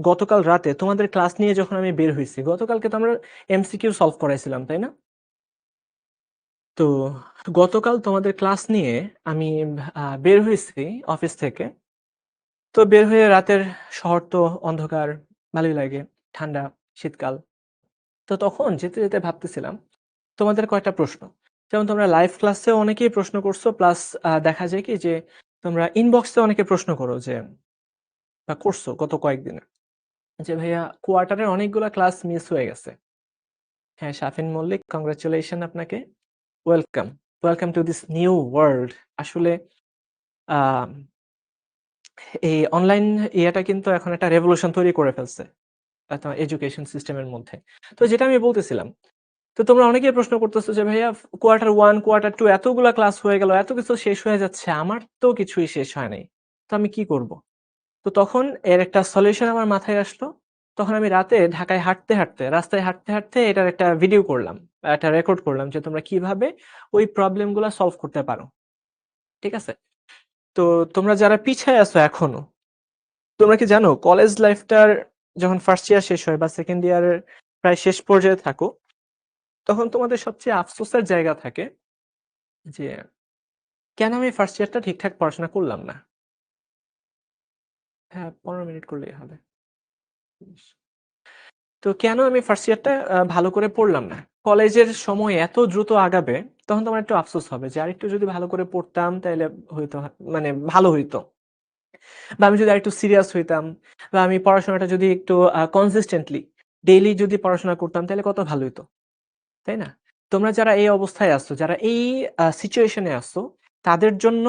গতকাল রাতে তোমাদের ক্লাস নিয়ে যখন আমি বের হইছি, গতকালকে তো আমরা এমসিকিউ সলভ করাইছিলাম, তাই না? তো গতকাল তোমাদের ক্লাস নিয়ে আমি বের হইছি অফিস থেকে। তো বের হয়ে রাতের শহর তো অন্ধকার, ভালোই লাগে, ঠান্ডা, শীতকাল। তো তখন যেতে, যেতে ভাবতেছিলাম তোমাদের কয়েকটা প্রশ্ন। যেমন তোমরা লাইভ ক্লাসেও অনেকেই প্রশ্ন করছো, প্লাস দেখা যায় কি যে তোমরা ইনবক্সে অনেকে প্রশ্ন করো যে বা করছো গত কয়েকদিনে যে ভাইয়া কোয়ার্টারের অনেকগুলা ক্লাস মিস হয়ে গেছে। হ্যাঁ, শাফিন মল্লিক, কংগ্রাচুলেশন আপনাকে। Welcome, welcome to this new world. আসলে আহ, এই অনলাইন ইয়েটা কিন্তু এখন একটা রেভলিউশন তৈরি করে ফেলছে এডুকেশন সিস্টেমের মধ্যে। তো যেটা আমি বলতেছিলাম, তো তোমরা অনেকেই প্রশ্ন করতেছো যে ভাইয়া কোয়ার্টার 1 কোয়ার্টার 2 এতগুলা ক্লাস হয়ে গেল, এত কিছু শেষ হয়ে যাচ্ছে, আমার তো কিছুই শেষ হয় নাই, তো আমি কি করব? তো তখন এর একটা সলিউশন আমার মাথায় আসলো। তখন আমি রাতে ঢাকায় রাস্তায় হাঁটতে হাঁটতে এটার একটা ভিডিও করলাম, একটা রেকর্ড করলাম যে তোমরা কিভাবে ওই প্রবলেমগুলো সলভ করতে পারো। ঠিক আছে? তো তোমরা যারা পিছায় আছো এখনো, তোমরা কি জানো কলেজ লাইফটার যখন ফার্স্ট ইয়ার শেষ হয় বা সেকেন্ড ইয়ারের প্রায় শেষ পর্যায়ে থাকো, তখন তোমাদের সবচেয়ে আফসোসের জায়গা থাকে যে কেন আমি ফার্স্ট ইয়ারটা ঠিকঠাক পড়াশোনা করলাম না। হ্যাঁ, 15 মিনিট করলেই হবে। তো কেন আমি ফার্স্ট ইয়ারটা ভালো করে পড়লাম না? কলেজের সময় এত দ্রুত আগাবে, তখন তোমার একটু আফসোস হবে যে আরেকটু যদি ভালো করে পড়তাম তাহলে হয়তো, মানে ভালো হইতো, বা আমি যদি আরেকটু সিরিয়াস হইতাম, বা আমি পড়াশোনাটা যদি একটু কনসিস্টেন্টলি ডেইলি যদি পড়াশোনা করতাম তাহলে কত ভালো হইতো, তাই না? তোমরা যারা এই অবস্থায় আছো, যারা এই সিচুয়েশনে আছো, তাদের জন্য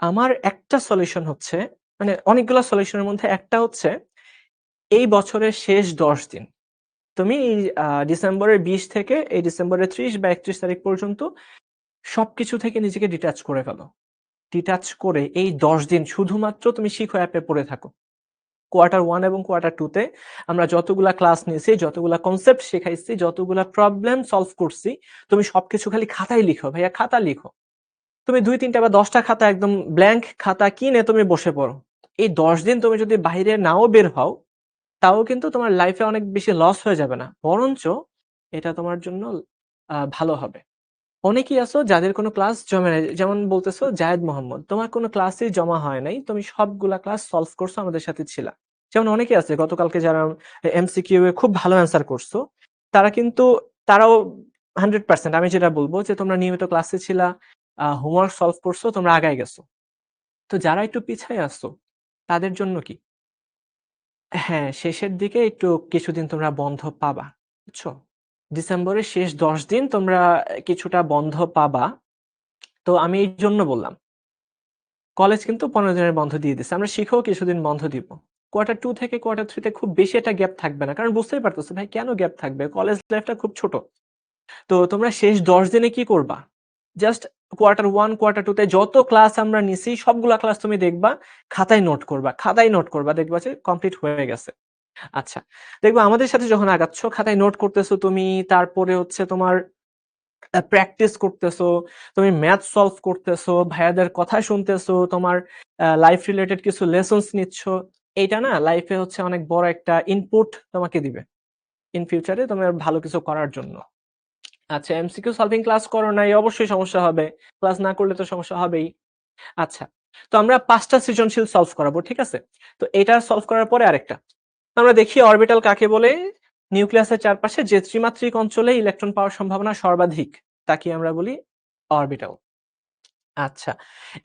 আমার একটা সলিউশন হচ্ছে, মানে অনেকগুলো সলিউশনের মধ্যে একটা হচ্ছে এই বছরের শেষ 10 দিন তুমি এই ডিসেম্বরের 20 থেকে এই ডিসেম্বরের 30 বা 31 তারিখ পর্যন্ত সবকিছু থেকে নিজেকে ডিটাচ করে ফেলো। ডিটাচ করে এই 10 দিন শুধুমাত্র তুমি শিখো অ্যাপে পড়ে থাকো। কোয়ার্টার 1 এবং কোয়ার্টার 2 তে আমরা যতগুলা ক্লাস নিয়েছি, যতগুলা কনসেপ্ট শেখাইছি, যতগুলা প্রবলেম সলভ করছি, তুমি সবকিছু খালি খাতায় লিখো ভাইয়া, খাতা লিখো। তুমি ২-৩টা বা ১০টা খাতা একদম ব্ল্যাংক খাতা কিনে তুমি বসে পড়ো। এই ১০ দিন তুমি যদি বাইরে নাও বের হও, তাও কিন্তু তোমার লাইফে অনেক বেশি লস হয়ে যাবে না। বরঞ্চ এটা তোমার জন্য ভালো হবে। অনেকেই আছো যাদের কোনো ক্লাস জমে নাই। যেমন বলতেছো জায়েদ মোহাম্মদ, তোমার কোনো ক্লাসই জমা হয় নাই। তুমি সবগুলা ক্লাস সলভ করছো, আমাদের সাথে ছিলা। যেমন অনেকে আছে গতকালকে যারা এমসিকিউ এ খুব ভালো অ্যান্সার করছো, তারা কিন্তু তারাও 100% আমি যেটা বলব যে তোমরা নিয়মিত ক্লাসে ছিলা, হোমওয়ার্ক সলভ করছো, তোমরা আগায় গেছো। তো যারা একটু পিছায় আছো, তাদের জন্য কি? হ্যাঁ, শেষের দিকে একটু কিছুদিন তোমরা বন্ধ পাবা। বুঝছো? ডিসেম্বরের শেষ ১০ দিন তোমরা কিছুটা বন্ধ পাবা। তো আমি এইজন্য বললাম। কলেজ কিন্তু ১৫ দিনের বন্ধ দিয়ে দিছে। আমরা শিখেও কিছুদিন বন্ধ দিব। কোয়ার্টার 2 থেকে কোয়ার্টার 3 তে খুব বেশি একটা গ্যাপ থাকবে না। কারণ বুঝতেই পারতেছো ভাই কেন গ্যাপ থাকবে? কলেজ লাইফটা খুব ছোট। তো তোমরা শেষ ১০ দিনে কি করবা? জাস্ট কোয়ার্টার 1, কোয়ার্টার 2 তে যত ক্লাস আমরা নিছি সবগুলা ক্লাস তুমি দেখবা, খাতায় নোট করবা। খাতায় নোট করবা, দেখবা যে কমপ্লিট হয়ে গেছে। আচ্ছা। দেখবা আমাদের সাথে যখন আগাচ্ছ, খাতায় নোট করতেছো তুমি, তারপরে হচ্ছে তোমার প্র্যাকটিস করতেছো, তুমি ম্যাথ সলভ করতেছো, ভাইয়াদের কথা শুনতেছো, তোমার লাইফ রিলেটেড কিছু লেসনস নিচ্ছ। এইটা না লাইফে হচ্ছে অনেক বড় একটা ইনপুট তোমাকে দিবে। ইন ফিউচারে তোমার ভালো কিছু করার জন্য। আচ্ছা, এমসিকিউ সলভিং ক্লাস করো নাই, অবশ্যই সমস্যা হবে। ক্লাস না করলে তো সমস্যা হবেই। আচ্ছা। তো আমরা ৫ টা সৃজনশীল সলভ করাবো, ঠিক আছে? তো এটা সলভ করার পরে আরেকটা। আমরা দেখি অরবিটাল কাকে বলে? নিউক্লিয়াসের চারপাশে যে ত্রিমাত্রিক অঞ্চলে ইলেকট্রন পাওয়ার সম্ভাবনা সর্বাধিক, তাকে আমরা বলি অরবিটাল। আচ্ছা,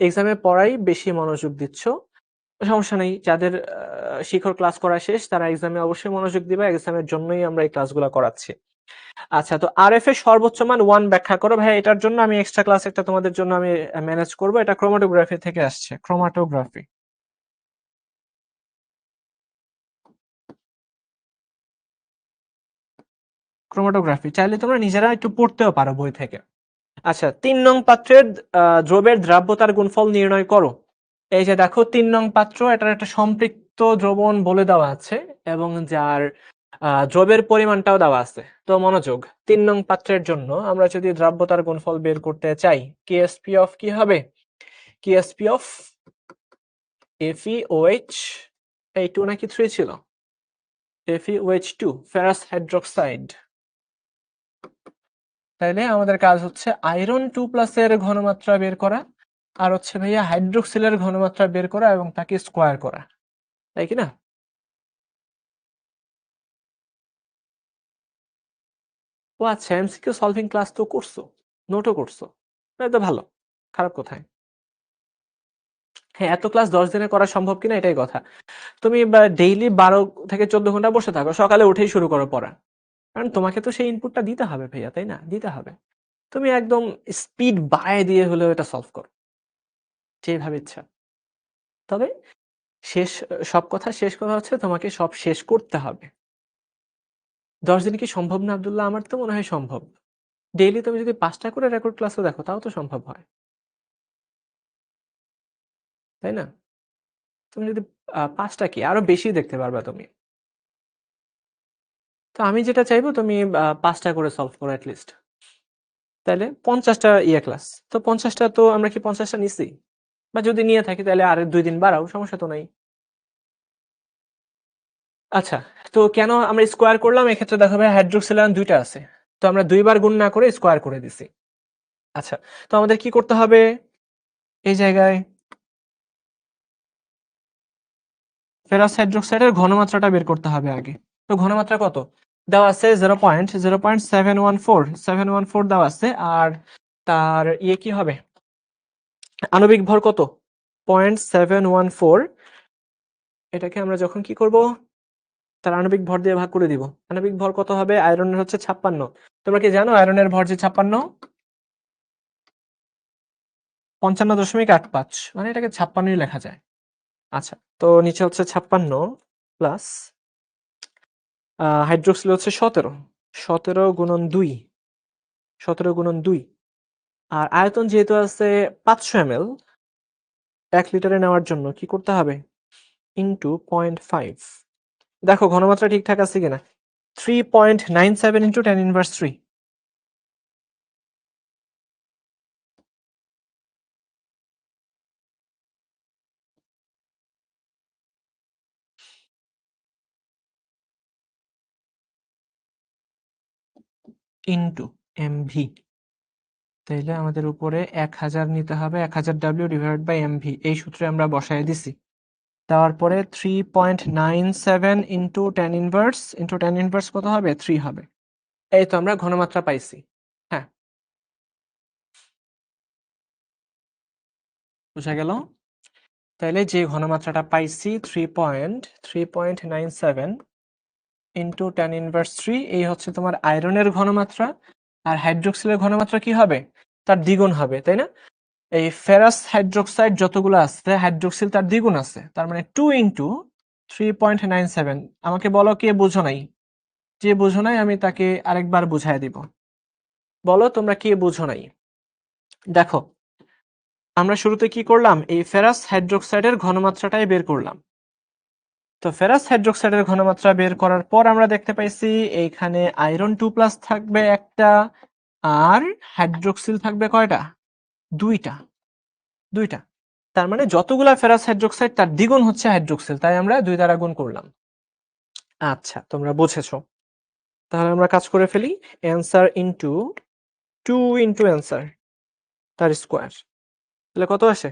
এক্সামের পড়াই বেশি মনোযোগ দিচ্ছ। সমস্যা নেই। যাদের শিখর ক্লাস করা শেষ তারা এক্সামে অবশ্যই মনোযোগ দিবা। এক্সামের জন্যই আমরা এই ক্লাসগুলা করাচ্ছি। আচ্ছা, তো আরএফ এর সর্বোচ্চ মান 1 ব্যাখ্যা করো। ভাই এটার জন্য আমি এক্সট্রা ক্লাস একটা তোমাদের জন্য আমি ম্যানেজ করব। এটা ক্রোমাটোগ্রাফি থেকে আসছে। ক্রোমাটোগ্রাফি। ক্রোমাটোগ্রাফি চাইলে তোমরা নিজেরা একটু পড়তেও পারো বই থেকে। আচ্ছা, ৩ নং পাত্রের দ্রবের দ্রাব্যতার গুণফল নির্ণয় করো। এই যে দেখো ৩ নং পাত্র, এটার একটা সম্পৃক্ত দ্রবণ বলে দেওয়া আছে এবং যার দ্রবের পরিমাণটাও দেওয়া আছে। তো মনোযোগ, ৩ নং পাত্রের জন্য আমরা যদি দ্রাব্যতার গুণফল বের করতে চাই, কেএসপি অফ কি হবে? কেএসপি অফ FeOH, এই 2 নাকি 3 ছিল? FeOH2 ferrous hydroxide. তাইলে আমাদের কাজ হচ্ছে আয়রন 2+ এর ঘনমাত্রা বের করা, আর হচ্ছে ভাইয়া হাইড্রোক্সিলের ঘনমাত্রা বের করা এবং তাকে স্কোয়ার করা, তাই কি না? ও আচ্ছা, এমসিকিউ সলভিং ক্লাস তো করছো, নোটও করছো, তাহলে তো ভালো। খারাপ কোথায়? হ্যাঁ, এত ক্লাস ১০ দিনে করা সম্ভব কিনা এটাই কথা। তুমি ডেইলি ১২ থেকে ১৪ ঘন্টা বসে থাকো, সকালে উঠেই শুরু করো পড়া। কারণ তোমাকে তো সেই ইনপুটটা দিতে হবে ভাইয়া, তাই না? দিতে হবে। তুমি একদম স্পিড বাড়ায় দিয়ে হলেও এটা সলভ করো, যেভাবে ইচ্ছা। তবে শেষ শেষ কথা হচ্ছে তোমাকে সব শেষ করতে হবে। ১০ দিনে কি সম্ভব না আব্দুল্লাহ? আমার তো মনে হয় সম্ভব। ডেইলি তুমি যদি ৫ টা করে রেকর্ড ক্লাসও দেখো তাও তো সম্ভব হয়। তাই না? তুমি যদি ৫ টা কি আরো বেশি দেখতে পারবা তুমি। তো আমি যেটা চাইবো তুমি ৫ টা করে সলভ করো এট লিস্ট। তাইলে ৫০ টা ক্লাস। তো ৫০ টা তো আমরা কি ৫০ টা নিছি? বা যদি নিয়ে থাকি তাহলে আরো ২ দিন বাড়াও, সমস্যা তো নাই। আচ্ছা, তো কেন আমরা স্কোয়ার করলাম? এক্ষেত্রে দেখো ভাই হাইড্রোক্সিল আয়ন ২ টা আছে। তো আমরা ২ বার গুণ না করে স্কোয়ার করে দিছি। আচ্ছা, তো আমাদের কি করতে হবে? এই জায়গায় ফেরাস হাইড্রোক্সাইডের ঘনমাত্রাটা বের করতে হবে আগে। তো ঘনমাত্রা কত? দেওয়া আছে 0.714 দেওয়া আছে। আর তার কি হবে? আণবিক ভর কত? 0.714। এটাকে আমরা যখন কি করব? তার আণবিক ভর দিয়ে ভাগ করে দিব। আণবিক ভর কত হবে? আয়রনের হচ্ছে 56। তোমরা কি জানো আয়রনের ভর যে 56? 55.85, মানে এটাকে 56ই লেখা যায়। আচ্ছা, তো নিচে হচ্ছে 56 প্লাস হাইড্রোক্সিল হচ্ছে 17। 17 গুণন 2। 17 গুণন 2। আর আয়তন যেহেতু আছে 500 ml, 1 লিটারে নেওয়ার জন্য কি করতে হবে? ইন্টু 0.5। দেখো ঘনমাত্রা ঠিকঠাক আছে কিনা। 3.97 ইন্টু 10 ইনভার্স 3। Into MV. তাইলে আমাদের উপরে 1000 নিতে হবে, 1000 ডাব্লিউ ডিভাইড বাই এমভি, এই সূত্রে আমরা বসায় দিছি। দেওয়ার পরে 3.97 ইন্টু 10 ইনভার্স কত হবে? 3 হবে। এই তো আমরা ঘনমাত্রা পাইছি। হ্যাঁ, বুঝা গেল? তাইলে যে ঘনমাত্রাটা পাইছি 3.97 ইন্টু 10 ইনভার্স 3, এই হচ্ছে তোমার আয়রনের ঘনমাত্রা। আর হাইড্রোক্সিলের ঘনমাত্রা কি হবে? তার দ্বিগুণ হবে, তাই না? এই ফেরাস হাইড্রোক্সাইড যতগুলো আছে, হাইড্রোক্সিল তার দ্বিগুণ আছে, তার মানে 2 ইন্টু 3.97। আমাকে বলো কে বুঝো নাই? যে বুঝো নাই আমি তাকে আরেকবার বুঝায় দিব। বলো তোমরা কে বুঝো নাই? দেখো, আমরা শুরুতে কি করলাম? এই ফেরাস হাইড্রোক্সাইডের ঘনমাত্রাটাই বের করলাম। তো ফেরাস হাইড্রোক্সাইডের ঘনমাত্রা বের করার পর আমরা দেখতে পাইছি এইখানে আয়রন 2+ থাকবে একটা, আর হাইড্রোক্সিল থাকবে কয়টা? দুইটা। তার মানে যতগুলা ফেরাস হাইড্রোক্সাইড তার দ্বিগুণ হচ্ছে হাইড্রোক্সিল, তাই আমরা 2 দ্বারা গুণ করলাম। আচ্ছা, তোমরা বুঝেছো। তাহলে আমরা কাজ করে ফেলি। অ্যান্সার ইন্টু 2 ইন্টু অ্যান্সার তার স্কোয়ার, তাহলে কত আসে?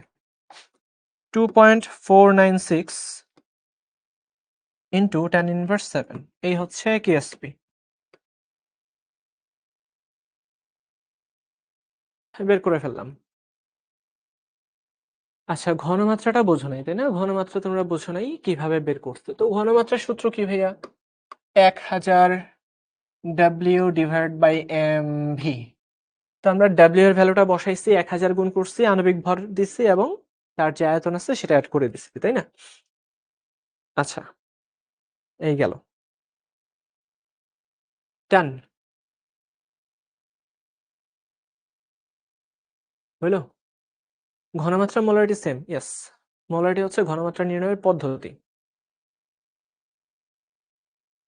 2.496 ইন্টু 10 ইনভার্স 7, এই হচ্ছে কেএসপি। বের করে ফেললাম। আচ্ছা, ঘনমাত্রাটা বোঝো নাই, তাই না? ঘনমাত্রা তোমরা বোঝো নাই, কিভাবে বের করতে? তো ঘনমাত্রার সূত্র কি ভাইয়া? 1000 ডাব্লিউ ডিভাইড বাই এমভি। তো আমরা ডাব্লিউ এর ভ্যালুটা বসাইছি, 1000 গুণ করছি, আণবিক ভর দিছি এবং তার যে আয়তন আছে সেটা অ্যাড করে দিছি, তাই না? আচ্ছা, এই গেল। ডান। হইলো? ঘনমাত্রা মোলারিটি সেম, ইয়েস। মোলারিটি হচ্ছে ঘনমাত্রা নির্ণয়ের পদ্ধতি।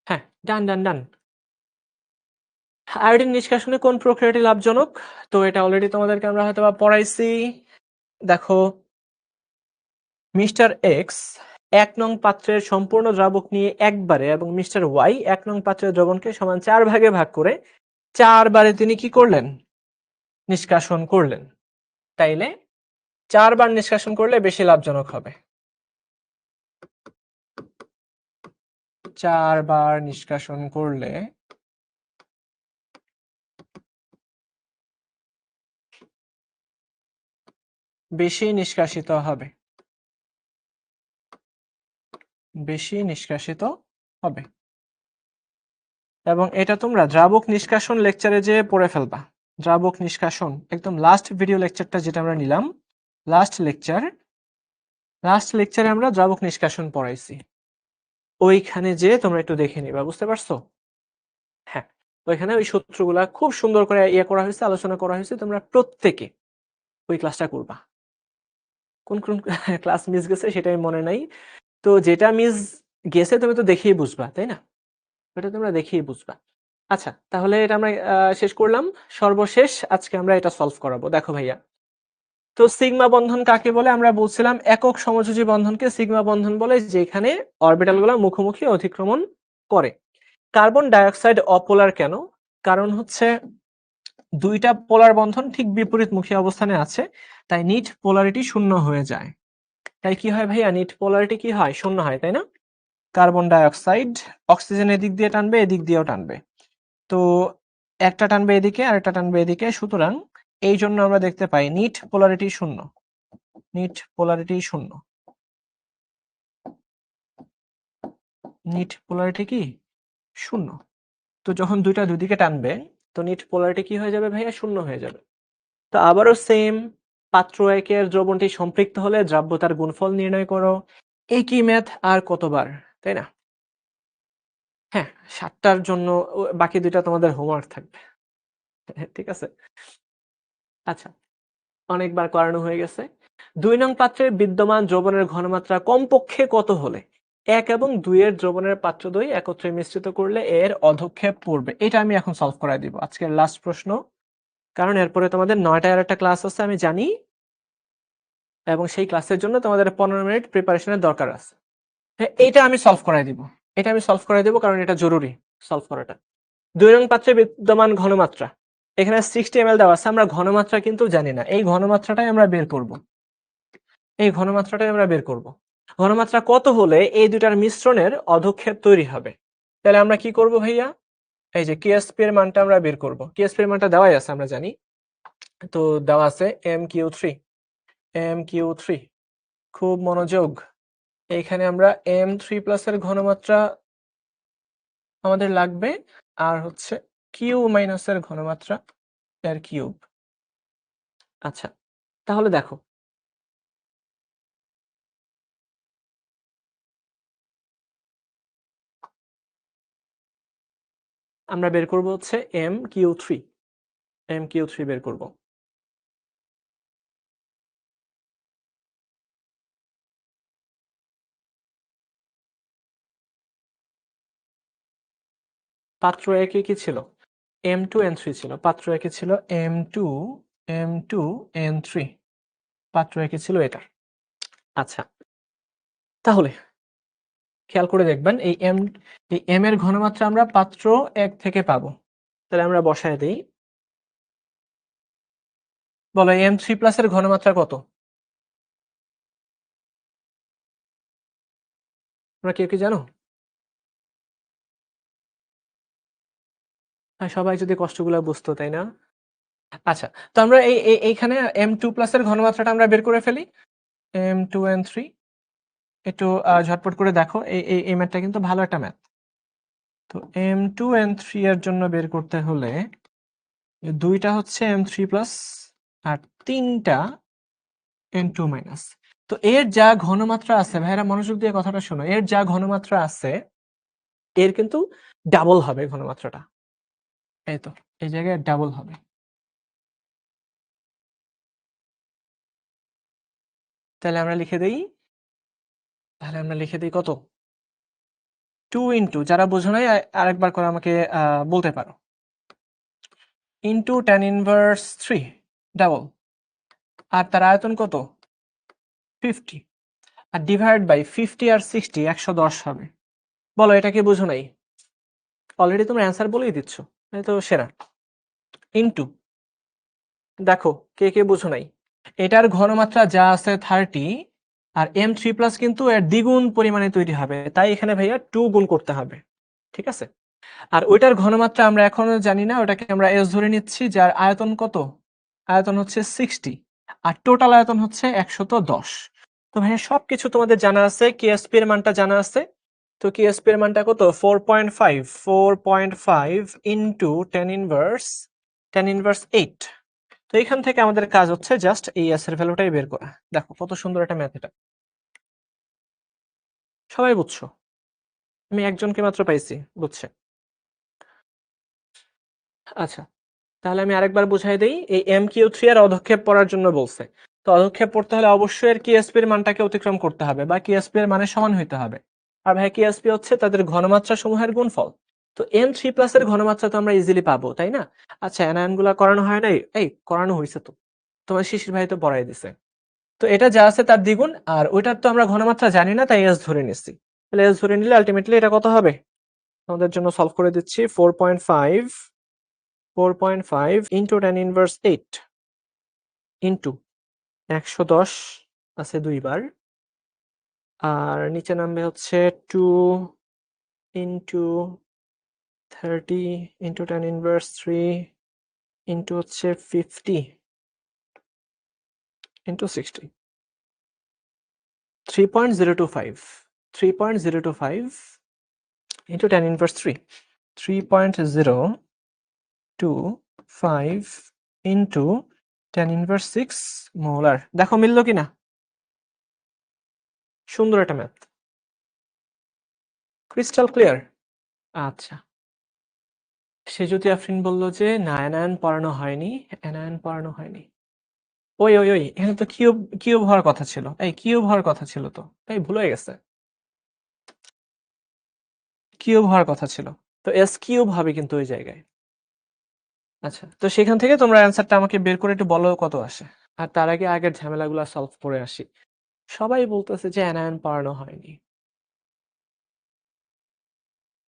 হ্যাঁ, ডান। আয়োডিন নিষ্কাশনে কোন প্রক্রিয়াটি লাভজনক? তো এটা অলরেডি তোমাদেরকে আমরা হয়তোবা পড়াইছি। দেখো, মিস্টার এক্স 1 নং পাত্রের সম্পূর্ণ দ্রাবক নিয়ে একবারে এবং মিস্টার ওয়াই 1 নং পাত্রের দ্রবণকে সমান 4 ভাগে ভাগ করে 4 বারে তিনি কি করলেন? নিষ্কাশন করলেন। তাইলে 4 বার নিষ্কাশন করলে বেশি লাভজনক হবে। 4 বার নিষ্কাশন করলে বেশি নিষ্কাশিত হবে। এবং এটা তোমরা দ্রাবক নিষ্কাশন লেকচারে যে পড়ে ফেলবা। দ্রাবক নিষ্কাশন একদম লাস্ট ভিডিও লেকচারটা যেটা আমরা নিলাম, লাস্ট লেকচারে আমরা দ্রাবক নিষ্কাশন পড়াইছি। ওইখানে যে তোমরা একটু দেখে নিবা, বুঝতে পারছো? হ্যাঁ, ওইখানে ওই সূত্রগুলা খুব সুন্দর করে করা হয়েছে, আলোচনা করা হয়েছে। তোমরা প্রত্যেকে ওই ক্লাসটা করবা। কোন ক্লাস মিস গেছে সেটাই মনে নাই। তো যেটা মিস গেছে তুমি তো দেখেই বুঝবা, তাই না? এটা তোমরা দেখেই বুঝবা। আচ্ছা, তাহলে এটা আমরা শেষ করলাম। সর্বশেষ আজকে আমরা এটা সলভ করাবো। দেখো ভাইয়া, তো সিগমা বন্ধন কাকে বলে? আমরা বলছিলাম একক সমযোজী বন্ধনকে সিগমা বন্ধন বলে, যেখানে অরবিটালগুলো মুখোমুখি অতিক্রমণ করে। কার্বন ডাইঅক্সাইড অপোলার কেন? কারণ হচ্ছে দুইটা পোলার বন্ধন ঠিক বিপরীতমুখী অবস্থানে আছে, তাই নিট পোলারিটি শূন্য হয়ে যায়। তাই কি হয় ভাইয়া? নিট পোলারিটি কি হয়? শূন্য হয়, তাই না? কার্বন ডাইঅক্সাইড অক্সিজেন এদিক দিয়ে টানবে, এদিক দিয়েও টানবে। তো একটা টানবে এদিকে আর একটা টানবে এদিকে, সুতরাং এই জন্য আমরা দেখতে পাই নিট পোলারিটি শূন্য। নিট পোলারিটি কি? শূন্য। তো যখন দুইটা দুদিকে টানবে, তো নিট পোলারিটি কি হয়ে যাবে ভাইয়া? শূন্য হয়ে যাবে। তো আবারও সেম, পাত্র একের দ্রবণটি সম্পৃক্ত হলে দ্রাব্যতার গুণফল নির্ণয় করো। একই ম্যাথ আর কতবার, তাই না? হ্যাঁ, 7টার জন্য বাকি দুইটা তোমাদের হোমওয়ার্ক থাকবে। ঠিক আছে? আচ্ছা, অনেকবার করানো হয়ে গেছে। 2 নং পাত্রে বিদ্যমান দ্রবণের ঘনমাত্রা কমপক্ষে কত হলে 1 এবং 2 এর দ্রবণের পাত্রদ্বয় একত্রে মিশ্রিত করলে এর অধক্ষেপ পড়বে? এটা আমি এখন সলভ করায় দিব। আজকের লাস্ট প্রশ্ন। কারণ এরপরে তোমাদের 9টায় আরেকটা ক্লাস আছে আমি জানি। এবং সেই ক্লাসের জন্য তোমাদের 15 মিনিট প্রিপারেশনের দরকার আছে। হ্যাঁ, এটা আমি সলভ করায় দিব। এটা আমি সলভ করায় দিব কারণ এটা জরুরি সলভ করাটা। 2 নং পাত্রে বিদ্যমান ঘনমাত্রা। এখানে 60 ml দেওয়া আছে। আমরা ঘনমাত্রা কিন্তু জানি না। এই ঘনমাত্রাটাই আমরা বের করব। এই ঘনমাত্রাটাই আমরা বের করব। ঘনমাত্রা কত হলে এই দুটার মিশ্রণের অধক্ষেপ তৈরি হবে? তাহলে আমরা কি করব ভাইয়া? এই যে কেএসপি এর মানটা আমরা বের করব। কেএসপি এর মানটা দেওয়াই আছে আমরা জানি। তো দেওয়া আছে MQ3 MQ3 খুব মনোযোগ। এইখানে আমরা M3+ এর ঘনমাত্রা আমাদের লাগবে আর হচ্ছে Q- এর ঘনমাত্রা এর কিউব। আচ্ছা, তাহলে দেখো আমরা বের করব হচ্ছে MQ3 বের করব। পাত্র একে কি ছিল? M2N3 ছিল। পাত্র একে ছিল M2N3 পাত্র একে ছিল এটা। আচ্ছা, তাহলে খেয়াল করে দেখবেন এই M এর ঘনমাত্রা আমরা পাত্র 1 থেকে পাবো। তাহলে আমরা বসায় দেই। বলো M3+ এর ঘনমাত্রা কত? তোমরা কেউ কি জানো? সবাই যদি কষ্টগুলা বুঝতো, তাই না? আচ্ছা, তো আমরা এইখানে M2+ এর ঘনমাত্রাটা আমরা বের করে ফেলি। M2N3 একটু ঝটপট করে দেখো। এই ম্যাথটা কিন্তু ভালো একটা ম্যাথ। তো M2N3 এর জন্য বের করতে হলে 2টা হচ্ছে M3+ আর 3টা N2-। তো এর যা ঘনমাত্রা আছে, ভাইরা মনোযোগ দিয়ে কথাটা শোনো, এর যা ঘনমাত্রা আছে এর কিন্তু ডাবল হবে ঘনমাত্রাটা। এই তো এই জায়গায় ডাবল হবে। তাহলে আমরা লিখে দেই কত? 2 ইন্টু, যারা বোঝো নাই আরেকবার করে আমাকে বলতে পারো, ইন্টু tan ইনভার্স 3 ডাবল, আর তার আয়তন কত? 50, আর ডিভাইড বাই 50 আর 60 110 হবে। বলো, এটা কি বুঝো নাই? অলরেডি তোমরা অ্যান্সার বলেই দিচ্ছ, এই তো সেরা। ইন্টু, দেখো কে কে বুঝো নাই, এটার ঘনমাত্রা যা আছে 30 আর M3+ কিন্তু এর দ্বিগুণ পরিমাণে তৈরি হবে, তাই এখানে ভাইয়া 2 গুণ করতে হবে। ঠিক আছে? আর ওইটার ঘনমাত্রা আমরা এখনো জানি না, ওটাকে আমরা S ধরে নিচ্ছি, যার আয়তন কত? আয়তন হচ্ছে 60 আর টোটাল আয়তন হচ্ছে 110। তো ভাইয়া সবকিছু তোমাদের জানা আছে, কেএসপি এর মানটা জানা আছে। তো কেএসপি এর মানটা কত? 4.5 ইন্টু tan ইনভার্স 8। তো এখান থেকে আমাদের কাজ হচ্ছে জাস্ট এই S এর ভ্যালুটাই বের করা। দেখো কত সুন্দর একটা ম্যাথ এটা। সবাই বুঝছো? আমি একজনকে মাত্র পাইছি বুঝছে। আচ্ছা, তাহলে আমি আরেকবার বুঝাই দেই। এই MQ3 এর অধক্ষেপ পড়ার জন্য বলছে। তো অধক্ষেপ পড়তে হলে অবশ্যই এর কেএসপি এর মানটাকে অতিক্রম করতে হবে বা কেএসপি এর মানের সমান হইতে হবে। আর ভাই কেএসপি হচ্ছে তাদের ঘনমাত্রা সমূহের গুণফল। তো M3+ এর ঘনমাত্রা তো আমরা ইজিলি পাবো, তাই না? আচ্ছা, অ্যানায়ন গুলা করানো হয় নাই? এই করানো হয়েছে তো, তোমার শিশির ভাই তো পড়াই দিছে। তো এটা যা আছে তার দ্বিগুণ, আর ওইটার তো আমরা ঘনমাত্রা জানি না, তাই এস ধরে নিচ্ছি। তাহলে এস ধরে নিলে আলটিমেটলি এটা কত হবে? আমাদের জন্য সলভ করে দিচ্ছি। 4.5 ইন্টু tan ইনভার্স 8 ইন্টু 110 আছে 2 বার, আর নিচে নামবে হচ্ছে 2 into 30 into tan inverse 3 into হচ্ছে 50 into 60, 3.025 into tan inverse 3, 3.025 into tan inverse 6 molar. দেখো মিললো কিনা? সুন্দর একটা ম্যাথ, ক্রিস্টাল ক্লিয়ার। আচ্ছা, সেজুতি আফরিন বলল যে না, অ্যানায়ন পড়ানো হয়নি। ওই এখানে তো কিউব কিউব হওয়ার কথা ছিল, এই কিউব হওয়ার কথা ছিল, তো এই ভুল হয়ে গেছে, কিউব হওয়ার কথা ছিল, তো এস কিউব হবে কিন্তু ওই জায়গায়। আচ্ছা, তো সেখান থেকে তোমরা অ্যান্সারটা আমাকে বের করে একটু বলো কত আসে। আর তার আগে আগের ঝামেলাগুলো সলভ করে আসি। সবাই বলতেছে যে অ্যানায়ন পড়ানো হয়নি।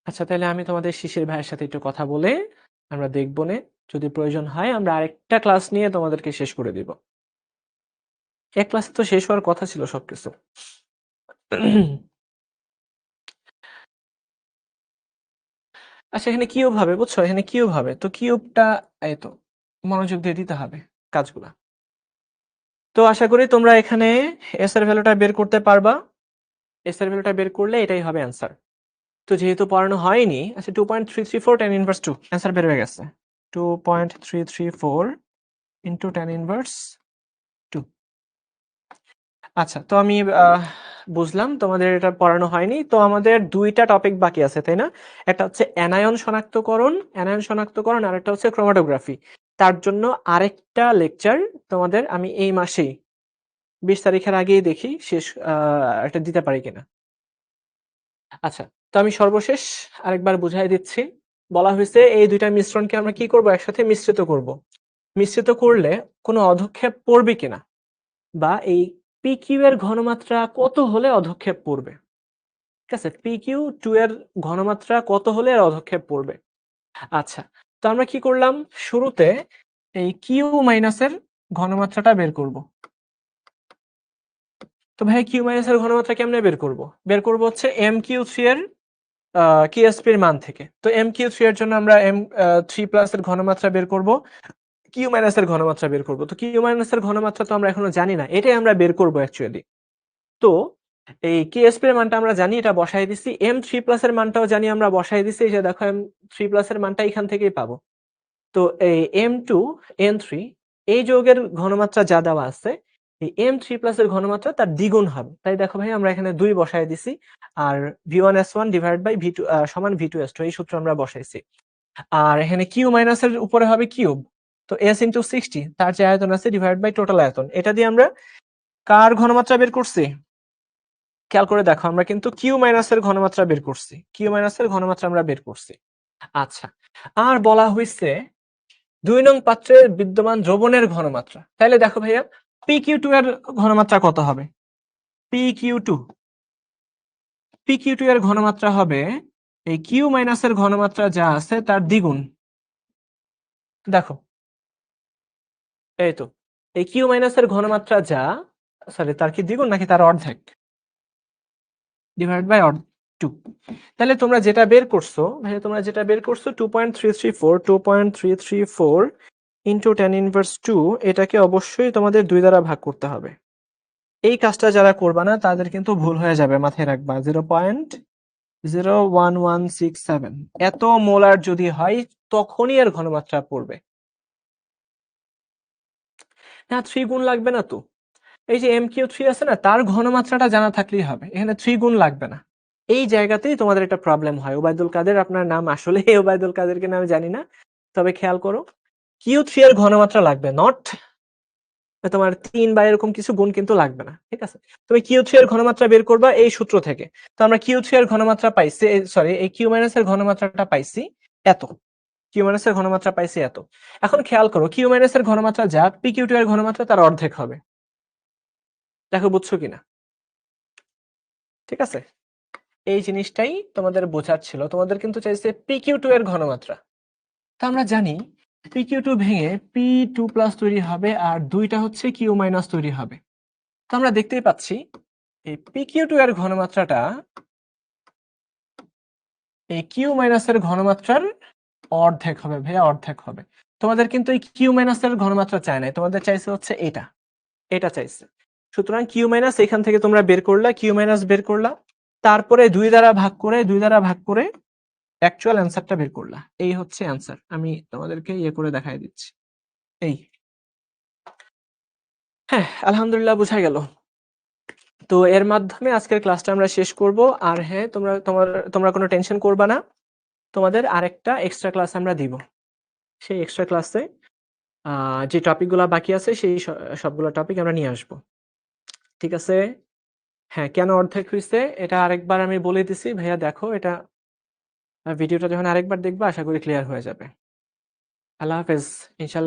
আচ্ছা, তাহলে আমি তোমাদের শিশির ভাইয়ের সাথে একটু কথা বলে আমরা দেখবো নে, যদি প্রয়োজন হয় আমরা আরেকটা ক্লাস নিয়ে তোমাদেরকে শেষ করে দিব। এক ক্লাসে তো শেষ হওয়ার কথা ছিল সবকিছু। আচ্ছা, এখানে কিউব হবে, বুঝছো, এখানে কিউব হবে, তো কিউবটা এই তো মনোযোগ দিয়ে দিতে হবে কাজগুলা। তো আশা করি তোমরা এখানে এস এর ভ্যালুটা বের করতে পারবা। এস এর ভ্যালুটা বের করলে এটাই হবে অ্যান্সার। তো যেহেতু পড়ানো হয়নি, আচ্ছা 2.334 tan ইনভার্স 2 অ্যান্সার বের হয়ে গেছে। 2.334 ইনটু tan ইনভার্স 2। আচ্ছা, তো আমি বুঝলাম তোমাদের এটা পড়ানো হয়নি। তো আমাদের দুইটা টপিক বাকি আছে, তাই না? একটা হচ্ছে অ্যানায়ন শনাক্তকরণ, আর একটা হচ্ছে ক্রোমাটোগ্রাফি। তার জন্য আরেকটা লেকচার তোমাদের আমি এই মাসেই 20 তারিখের আগেই দেখি শেষ এটা দিতে পারি কিনা। আচ্ছা, তো আমি সর্বশেষ আরেকবার বুঝাই দিচ্ছি। বলা হয়েছে এই দুইটা মিশ্রণকে আমরা কি করব, একসাথে মিশ্রিত করব। মিশ্রিত করলে কোনো অধক্ষেপ পড়বে কিনা, বা এই PQ এর ঘনমাত্রা কত হলে অধক্ষেপ পড়বে। ঠিক আছে, PQ2 এর ঘনমাত্রা কত হলে এর অধক্ষেপ পড়বে। আচ্ছা, তো আমরা কি করলাম, শুরুতে এই কিউ মাইনাসের ঘনমাত্রাটা বের করব। তো ভাই কিউ মাইনাসের ঘনমাত্রা কেমনে বের করব? বের করব হচ্ছে MQ3 এর KSP এর মান থেকে। তো MQ3 এর জন্য আমরা M3+ এর ঘনমাত্রা বের করব, কিউ মাইনাস এর ঘনমাত্রা বের করব। তো কিউ মাইনাস এর ঘনমাত্রা তো আমরা এখনো জানি না, এটাই আমরা বের করব অ্যাকচুয়ালি। তো এই KSP এর মানটা আমরা জানি, এটা বসাই দিছি। M3+ এর মানটাও জানি, আমরা বসাই দিছি। এই যে দেখো M3+ এর মানটা এখান থেকেই পাবো। তো এই M2 N3 এই যৌগের ঘনমাত্রা যা দেওয়া আছে, এই M3+ এর ঘনমাত্রা তার দ্বিগুণ হবে। তাই দেখো ভাই আমরা এখানে 2 বসায় দিছি, আর V1S1 ডিভাইড বাই V2 সমান V2S2 এই সূত্র আমরা বসাইছি। আর এখানে কিউ মাইনাসের উপরে হবে কিউব, তো S ইনটু 60 তার যে আয়তন আছে ডিভাইড বাই টোটাল আয়তন। এটা দিয়ে আমরা কার ঘনমাত্রা বের করছি, খেয়াল করে দেখো, আমরা কিন্তু কিউ মাইনাসের ঘনমাত্রা বের করছি, কিউ মাইনাসের ঘনমাত্রা আমরা বের করছি। আচ্ছা, আর বলা হয়েছে 2 নং পাত্রের বিদ্যমান দ্রবণের ঘনমাত্রা। তাহলে দেখো ভাইয়া, PQ2 এর ঘনমাত্রা কত হবে? PQ2 এর ঘনমাত্রা হবে এই কিউ মাইনাসের ঘনমাত্রা যা আছে তার দ্বিগুণ। দেখো এই তো, এই কিউ মাইনাসের ঘনমাত্রা যা, সরি তার কি দ্বিগুণ নাকি তার অর্ধেক, ডিভাইড বাই 2। তাহলে তোমরা যেটা বের করছো ভাই, তোমরা যেটা বের করছো 2.334 ইনটু tan ইনভার্স 2, এটাকে অবশ্যই তোমাদের 2 দ্বারা ভাগ করতে হবে। এই কাজটা যারা করবা না তাদের কিন্তু ভুল হয়ে যাবে, মাথায় রাখবা। 0.01167 এত মোলার যদি হয় তখনই এর ঘনমাত্রা পড়বে না, 3 গুণ লাগবে না তো। এই যে MQ3 আছে না, তার ঘনমাত্রাটা জানা থাকলেই হবে, এখানে 3 গুণ লাগবে না। এই জায়গাতেই তোমাদের একটা প্রবলেম হয়। ওবায়দুল কাদের আপনার নাম, আসলে ওবায়দুল কাদেরকে নাম জানি না, তবে খেয়াল করো Q3 এর ঘনমাত্রা লাগবে, নট তোমার 3 বা এরকম কিছু গুণ কিন্তু লাগবে না। ঠিক আছে, তুমি Q3 এর ঘনমাত্রা বের করবা এই সূত্র থেকে। তো আমরা Q3 এর ঘনমাত্রা পাইছি, সরি এই কিউ মাইনাস এর ঘনমাত্রাটা পাইছি এত, কিউ মাইনাস এর ঘনমাত্রা পাইছি এত। এখন খেয়াল করো, কিউ মাইনাস এর ঘনমাত্রা যা, PQ2 এর ঘনমাত্রা তার অর্ধেক হবে। দেখো বুঝছো কিনা। ঠিক আছে, এই জিনিসটাই তোমাদের বোঝার ছিল। তোমাদের কিন্তু চাইছে PQ2 এর ঘনমাত্রা। তা আমরা জানি PQ2 ভেঙে P2+ তৈরি হবে, আর দুইটা হচ্ছে কিউ মাইনাস তৈরি হবে। তো আমরা দেখতেই পাচ্ছি এই PQ2 এর ঘনমাত্রাটা এই কিউ মাইনাস এর ঘনমাত্রার অর্ধেক হবে ভাইয়া, অর্ধেক হবে। তোমাদের কিন্তু এই কিউ মাইনাস এর ঘনমাত্রা চায় নাই, তোমাদের চাইছে হচ্ছে এটা, এটা চাইছে। সুতরাং কিউ মাইনাস এখান থেকে তোমরা বের করলা, কিউ মাইনাস বের করলা, তারপরে 2 দ্বারা ভাগ করে অ্যাকচুয়াল অ্যান্সারটা বের করলা। এই হচ্ছে অ্যান্সার, আমি তোমাদেরকে ইয়ে করে দেখাই দিচ্ছি। এই, হ্যাঁ আলহামদুলিল্লাহ বুঝা গেল। তো এর মাধ্যমে আজকের ক্লাসটা আমরা শেষ করব। আর হ্যাঁ, তোমরা কোনো টেনশন করবা না, তোমাদের আরেকটা এক্সট্রা ক্লাস আমরা দিব। সেই এক্সট্রা ক্লাসে যে টপিকগুলা বাকি আছে সেই সবগুলা টপিক আমরা নিয়ে আসবো। ঠিক আছে? হ্যাঁ, কেন অর্ধেক হইছে এটা আরেকবার আমি বলে দিছি। ভাইয়া দেখো এটা ভিডিওটা যখন আরেকবার দেখবা আশা করি ক্লিয়ার হয়ে যাবে। আল্লাহ হাফেজ। ইনশাআল্লাহ